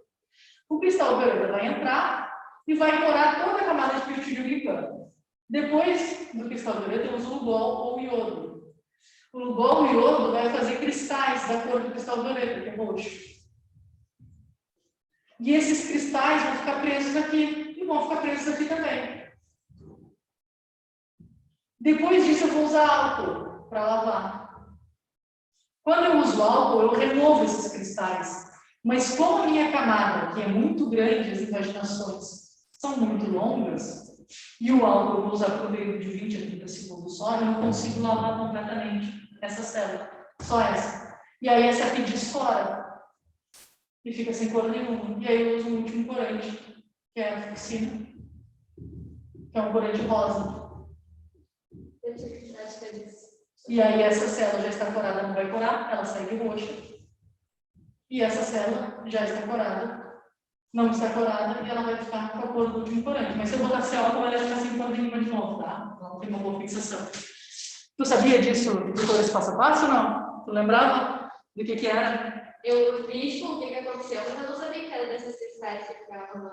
O cristal violeta vai entrar e vai corar toda a camada de peptídeo glicano. Depois do cristal violeta, eu uso o Lugol ou o iodo. O Lugol ou o iodo vai fazer cristais da cor do cristal violeta, que é roxo. E esses cristais vão ficar presos aqui e vão ficar presos aqui também. Depois disso, eu vou usar álcool para lavar. Quando eu uso álcool, eu removo esses cristais. Mas como a minha camada, que é muito grande, as invaginações são muito longas, e o álcool eu vou usar por meio de 20 a 30 segundos só, eu não consigo lavar completamente essa célula, só essa. E aí essa aqui desfora e fica sem cor nenhuma. E aí eu uso o último corante, que é a fixina, que é um corante rosa. E aí essa célula já está corada, não vai corar, ela segue roxa. E essa célula já está corada, não está corada, e ela vai ficar com a cor do último corante. Mas se eu botar esse álcool, ela vai ficar sem cor nenhuma de novo, tá? Ela não tem uma boa fixação. Tu sabia disso, de todo esse passo a passo, não? Tu lembrava do que era? Eu vi o que aconteceu, mas eu não sabia que era desses cristais que ficavam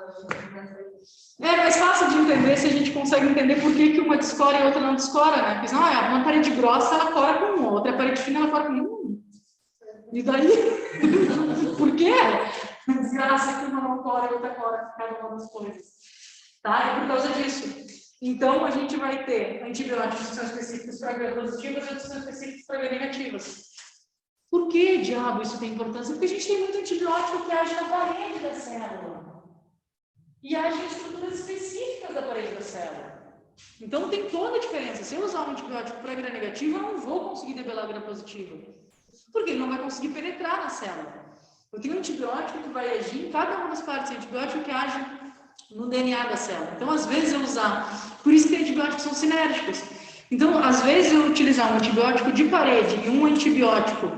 É mais fácil de entender se a gente consegue entender por que uma descora e outra não descora, né? Porque não, uma parede grossa, ela cora com uma, outra parede fina, ela cora com uma. E daí? Por quê? Desgraça que uma não cora e outra cora, cada uma das coisas. tá? É por causa disso. Então, a gente vai ter antibióticos que são específicos para gram-positivas e outros que são específicos para gram-negativas. Por que, diabo, isso tem importância? Porque a gente tem muito antibiótico que age na parede da célula. E age em estruturas específicas da parede da célula. Então, tem toda a diferença. Se eu usar um antibiótico para gram-negativa, eu não vou conseguir debelar gram-positiva. Porque ele não vai conseguir penetrar na célula. Eu tenho um antibiótico que vai agir em cada uma das partes. Antibiótico que age no DNA da célula. Então, às vezes, eu usar... Por isso que antibióticos são sinérgicos. Então, às vezes, eu utilizar um antibiótico de parede e um antibiótico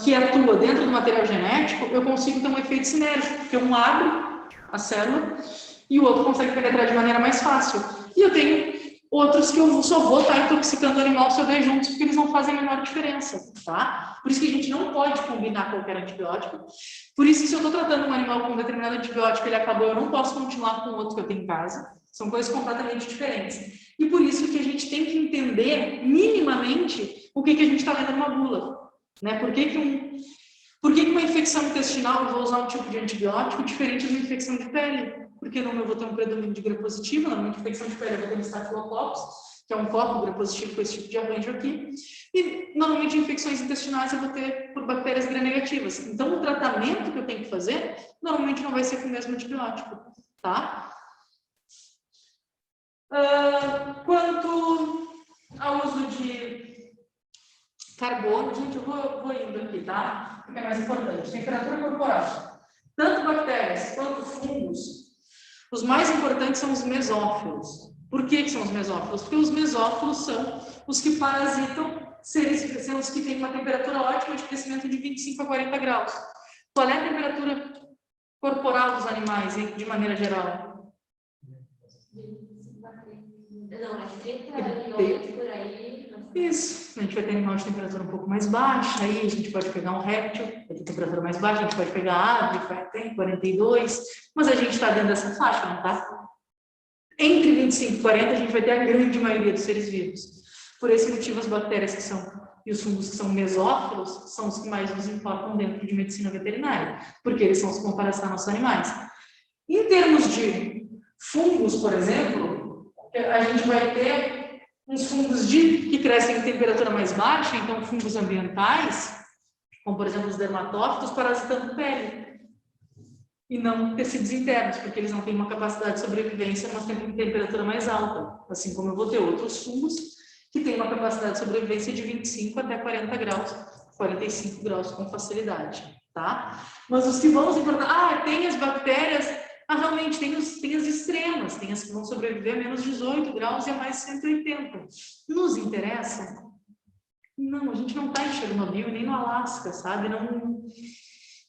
que atua dentro do material genético, eu consigo ter um efeito sinérgico, porque um abre a célula e o outro consegue penetrar de maneira mais fácil. E eu tenho outros que eu só vou estar intoxicando o animal se eu der juntos, porque eles não fazem a menor diferença, tá? Por isso que a gente não pode combinar qualquer antibiótico. Por isso que se eu estou tratando um animal com um determinado antibiótico, ele acabou, eu não posso continuar com o outro que eu tenho em casa. São coisas completamente diferentes. E por isso que a gente tem que entender minimamente o que a gente está lendo numa bula. Né? Por que uma infecção intestinal eu vou usar um tipo de antibiótico diferente de uma infecção de pele? Porque não eu vou ter um predomínio de gram-positivo, na minha infecção de pele eu vou ter um Staphylococcus, que é um copo gram-positivo com esse tipo de arranjo aqui, e normalmente infecções intestinais eu vou ter por bactérias gram-negativas. Então o tratamento que eu tenho que fazer normalmente não vai ser com o mesmo antibiótico, tá? Quanto ao uso de carbono, gente, eu vou indo aqui, tá? Porque é mais importante. Temperatura corporal. Tanto bactérias quanto fungos, os mais importantes são os mesófilos. Por que são os mesófilos? Porque os mesófilos são os que parasitam seres, são os que têm uma temperatura ótima de crescimento de 25 a 40 graus. Qual é a temperatura corporal dos animais, de maneira geral? Não, é 38 por aí. Isso. A gente vai ter animal de temperatura um pouco mais baixa, aí a gente pode pegar um réptil, que tem temperatura mais baixa, a gente pode pegar ave, que tem 42, mas a gente está dentro dessa faixa, não tá? Entre 25 e 40, a gente vai ter a grande maioria dos seres vivos. Por esse motivo, as bactérias que são, e os fungos que são mesófilos, são os que mais nos importam dentro de medicina veterinária, porque eles são os que vão parasitar nossos animais. Em termos de fungos, por exemplo, a gente vai ter uns fungos que crescem em temperatura mais baixa, então fungos ambientais, como por exemplo os dermatófitos, parasitando pele, e não tecidos internos, porque eles não têm uma capacidade de sobrevivência numa temperatura mais alta, assim como eu vou ter outros fungos que têm uma capacidade de sobrevivência de 25 até 40 graus, 45 graus com facilidade, tá? Mas os que vão nos importar, tem as bactérias... realmente, tem as extremas, tem as que vão sobreviver a menos 18 graus e a mais 180. Nos interessa? Não, a gente não está em Chernobyl nem no Alasca, sabe?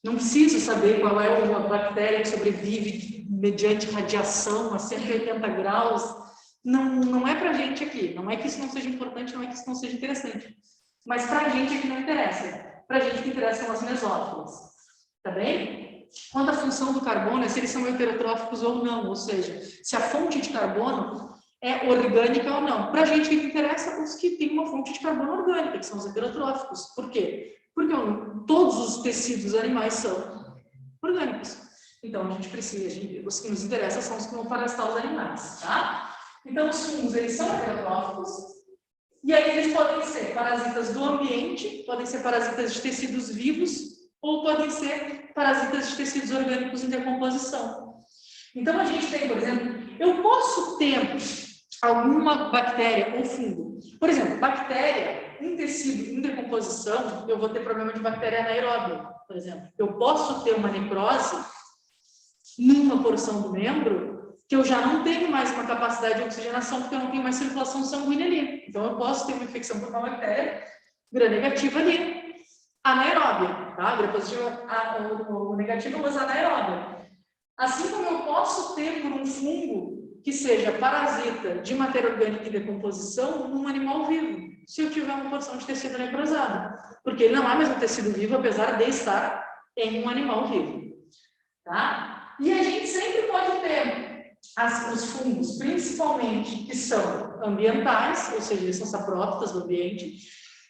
Não preciso saber qual é a bactéria que sobrevive mediante radiação a 180 graus. Não é para a gente aqui. Não é que isso não seja importante, não é que isso não seja interessante. Mas para a gente aqui não interessa. Para a gente o que interessa são as mesófilas. Tá bem? Quanto à função do carbono, é se eles são heterotróficos ou não, ou seja, se a fonte de carbono é orgânica ou não. Para a gente, o que interessa é os que têm uma fonte de carbono orgânica, que são os heterotróficos. Por quê? Porque todos os tecidos animais são orgânicos. Então, a gente precisa, os que nos interessam são os que vão parasitar os animais, tá? Então, os fungos, eles são heterotróficos, e aí eles podem ser parasitas do ambiente, podem ser parasitas de tecidos vivos, ou podem ser parasitas de tecidos orgânicos em decomposição. Então, a gente tem, por exemplo, eu posso ter alguma bactéria ou fungo. Por exemplo, bactéria em tecido em decomposição, eu vou ter problema de bactéria anaeróbia, por exemplo. Eu posso ter uma necrose numa porção do membro que eu já não tenho mais uma capacidade de oxigenação, porque eu não tenho mais circulação sanguínea ali. Então, eu posso ter uma infecção por uma bactéria gram-negativa ali. Anaeróbia, tá? Gram-positiva ou negativa, mas anaeróbia. Assim como eu posso ter por um fungo que seja parasita de matéria orgânica em decomposição num animal vivo, se eu tiver uma porção de tecido necrosado, porque ele não é mais um tecido vivo, apesar de estar em um animal vivo, tá? E a gente sempre pode ter os fungos, principalmente, que são ambientais, ou seja, eles são saprófitas do ambiente.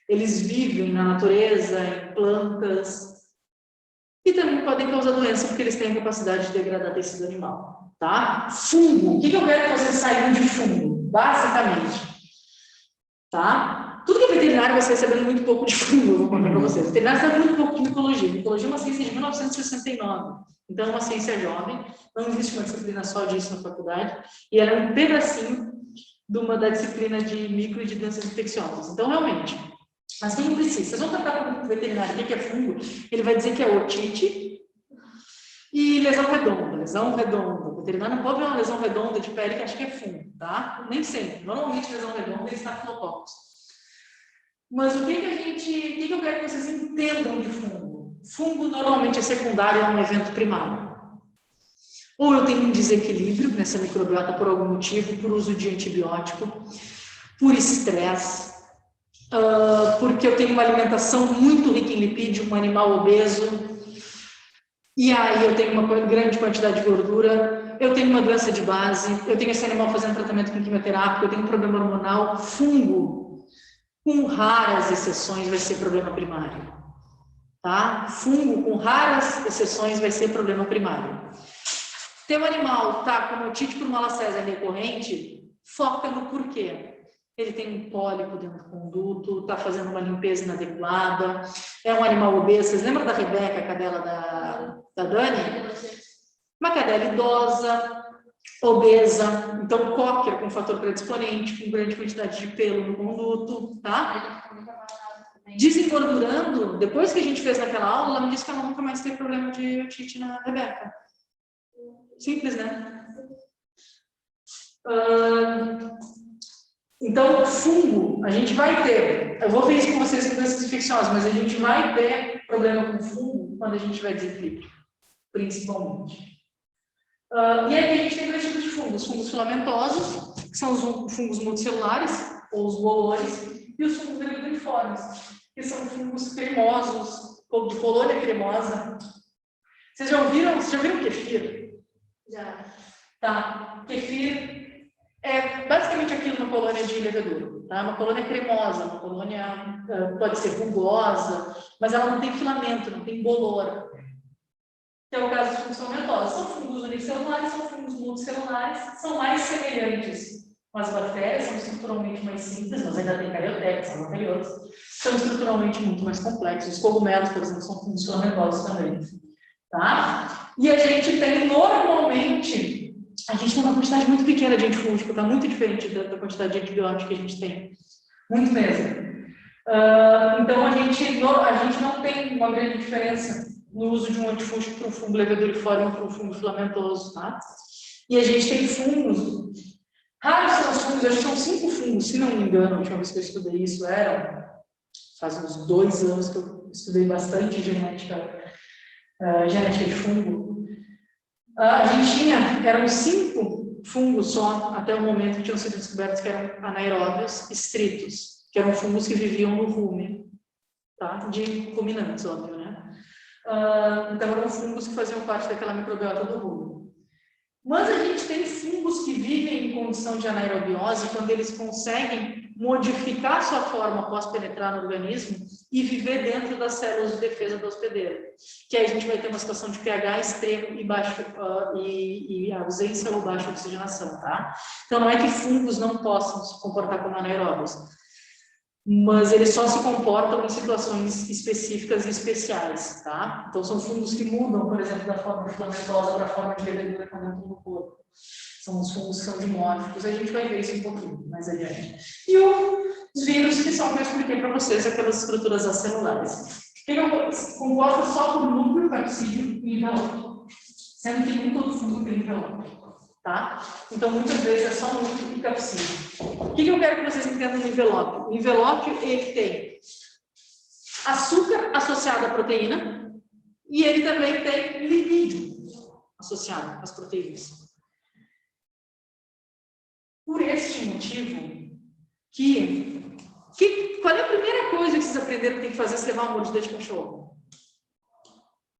Eles vivem na natureza, em plantas, e também podem causar doença porque eles têm a capacidade de degradar tecido animal, Tá? Fungo. O que eu quero que vocês saibam de fungo? Basicamente. Tá? Tudo que é veterinário você vai sabendo muito pouco de fungo, eu vou contar para vocês. Veterinário sabe muito pouco de micologia. Micologia é uma ciência de 1969. Então, é uma ciência jovem. Não existe uma disciplina só disso na faculdade. E ela é um pedacinho da disciplina de micro e de doenças infecciosas. Então, realmente. Mas quem não precisa? Vocês vão tratar com o veterinário o que é fungo, ele vai dizer que é otite e lesão redonda. Lesão redonda. O veterinário não pode ver uma lesão redonda de pele que acha que é fungo, tá? Nem sempre. Normalmente, lesão redonda é estafilococos. Mas o que eu quero que vocês entendam de fungo? Fungo normalmente é secundário a um evento primário. Ou eu tenho um desequilíbrio nessa microbiota por algum motivo, por uso de antibiótico, por estresse, porque eu tenho uma alimentação muito rica em lipídio, um animal obeso, e aí eu tenho uma grande quantidade de gordura, eu tenho uma doença de base, eu tenho esse animal fazendo tratamento com quimioterapia, eu tenho um problema hormonal. Fungo, com raras exceções, vai ser problema primário. Tá? Fungo, com raras exceções, vai ser problema primário. Teu animal tá com otite por malacésia recorrente, foca no porquê. Ele tem um pólipo dentro do conduto, está fazendo uma limpeza inadequada, é um animal obeso. Vocês lembram da Rebeca, a cadela da Dani? Uma cadela idosa, obesa, então cocker com fator predisponente, com grande quantidade de pelo no conduto, tá? Desengordurando, depois que a gente fez naquela aula, ela me disse que ela nunca mais teve problema de otite na Rebeca. Simples, né? Então, fungo, a gente vai ter, eu vou ver isso com vocês com doenças infecciosas, mas a gente vai ter problema com fungo quando a gente tiver desequilíbrio, principalmente. E aí a gente tem dois tipos de fungos: fungos filamentosos, que são os fungos multicelulares, ou os bolores, e os fungos vermiformes, que são fungos cremosos, de colônia cremosa. Vocês já ouviram kefir? Já. Tá. Kefir é basicamente aquilo uma colônia de levedura, tá? Uma colônia cremosa, uma colônia pode ser rugosa, mas ela não tem filamento, não tem bolor. Que é o caso dos fungos filamentosos. São fungos unicelulares, são fungos multicelulares, são mais semelhantes com as bactérias, são estruturalmente mais simples, mas ainda tem carioteca, são eucariotos, são estruturalmente muito mais complexos. Os cogumelos, por exemplo, são fungos filamentosos também. Tá? E a gente tem normalmente, a gente tem uma quantidade muito pequena de antifúngico, tá muito diferente da quantidade de antibiótico que a gente tem, muito mesmo. Então a gente não tem uma grande diferença no uso de um antifúngico para um fungo leveduriforme ou para um fungo filamentoso, tá? E a gente tem fungos, raros são os fungos, acho que são 5 fungos, se não me engano, a última vez que eu estudei isso faz uns 2 anos que eu estudei bastante genética de fungo. A gente eram 5 fungos só, até o momento que tinham sido descobertos que eram anaeróbios estritos, que eram fungos que viviam no rumen, tá? De ruminantes, óbvio, né? Então eram fungos que faziam parte daquela microbiota do rumen. Mas a gente tem fungos que vivem em condição de anaerobiose quando eles conseguem modificar sua forma após penetrar no organismo e viver dentro das células de defesa do hospedeiro. Que aí a gente vai ter uma situação de pH extremo e baixo e ausência ou baixa oxigenação, tá? Então não é que fungos não possam se comportar como anaeróbios, mas eles só se comportam em situações específicas e especiais, tá? Então são fungos que mudam, por exemplo, da forma filamentosa para a forma de levedura quando entram no corpo. São os fungos que são dimórficos, a gente vai ver isso um pouquinho mais adiante. E os vírus, que são, que eu expliquei para vocês, aquelas estruturas acelulares. Que composta só por núcleo, capsídeo e envelope, sendo que nem todo fungo tem envelope, tá? Então, muitas vezes é só núcleo e capsídeo. O que eu quero que vocês entendam no envelope? O envelope, ele tem açúcar associado à proteína e ele também tem lipídio associado às proteínas. Por este motivo, qual é a primeira coisa que vocês aprenderam que tem que fazer se levar uma mordida de cachorro?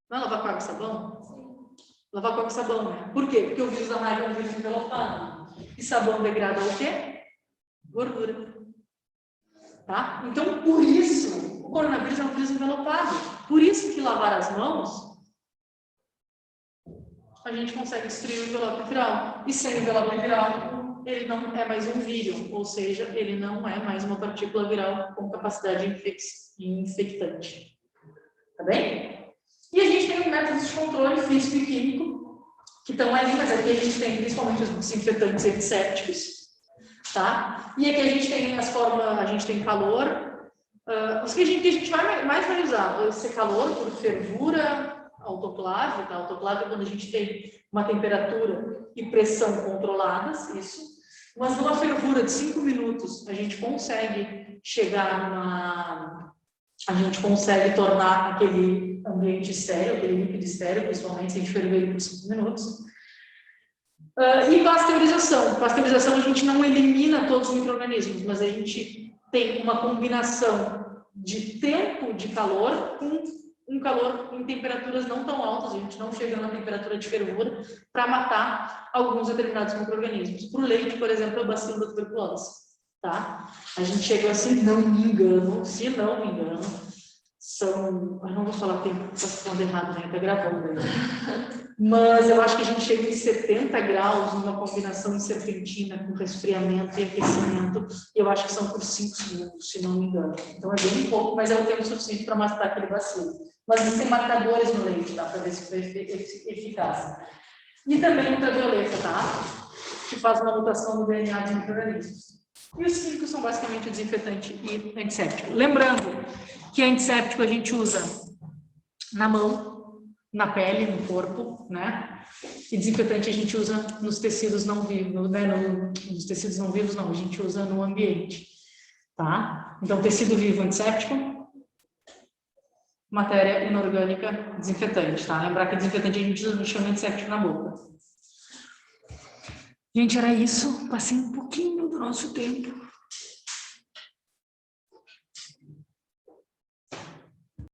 Não é lavar com água e sabão? Sim. Lavar com água e sabão, né? Por quê? Porque o vírus da raiva é um vírus envelopado. E sabão degrada o quê? Gordura. Tá? Então, por isso, o coronavírus é um vírus envelopado. Por isso que lavar as mãos a gente consegue destruir o envelope viral. E sem envelope viral, ele não é mais um vírus, ou seja, ele não é mais uma partícula viral com capacidade infectante. Tá bem? E a gente tem métodos de controle físico e químico, que estão ali, mas aqui a gente tem principalmente os desinfetantes antissépticos, tá? E aqui a gente tem as formas, a gente tem calor. Os que a gente mais vai usar vai ser calor por fervura, autoclave, tá? Autoclave é quando a gente tem uma temperatura e pressão controladas, isso. Mas numa fervura de 5 minutos, a gente consegue a gente consegue tornar aquele ambiente estéril, aquele líquido estéril, principalmente se a gente ferver por 5 minutos. E pasteurização. Pasteurização a gente não elimina todos os micro-organismos, mas a gente tem uma combinação de tempo de calor com um calor em temperaturas não tão altas, a gente não chega na temperatura de fervura para matar alguns determinados micro-organismos. Para o leite, por exemplo, é o bacilo da tuberculose, tá? A gente chegou assim, se não me engano, são... Eu não vou falar tempo, está falando errado, né? Está gravando aí. Mas eu acho que a gente chega em 70 graus numa combinação de serpentina com resfriamento e aquecimento, e eu acho que são por 5 segundos, se não me engano. Então é bem pouco, mas é o tempo suficiente para matar aquele bacilo. Mas existem marcadores no leite, tá? Para ver se foi eficaz. E também ultravioleta, tá? Que faz uma mutação no DNA dos micro-organismos. E os químicos são basicamente o desinfetante e antisséptico. Lembrando que antisséptico a gente usa na mão, na pele, no corpo, né? E desinfetante a gente usa nos tecidos não vivos, né? Nos tecidos não vivos não, a gente usa no ambiente, tá? Então, tecido vivo, antisséptico, matéria inorgânica, desinfetante, tá? Lembrar que desinfetante a gente usa no chão antisséptico na boca. Gente, era isso. Passei um pouquinho do nosso tempo.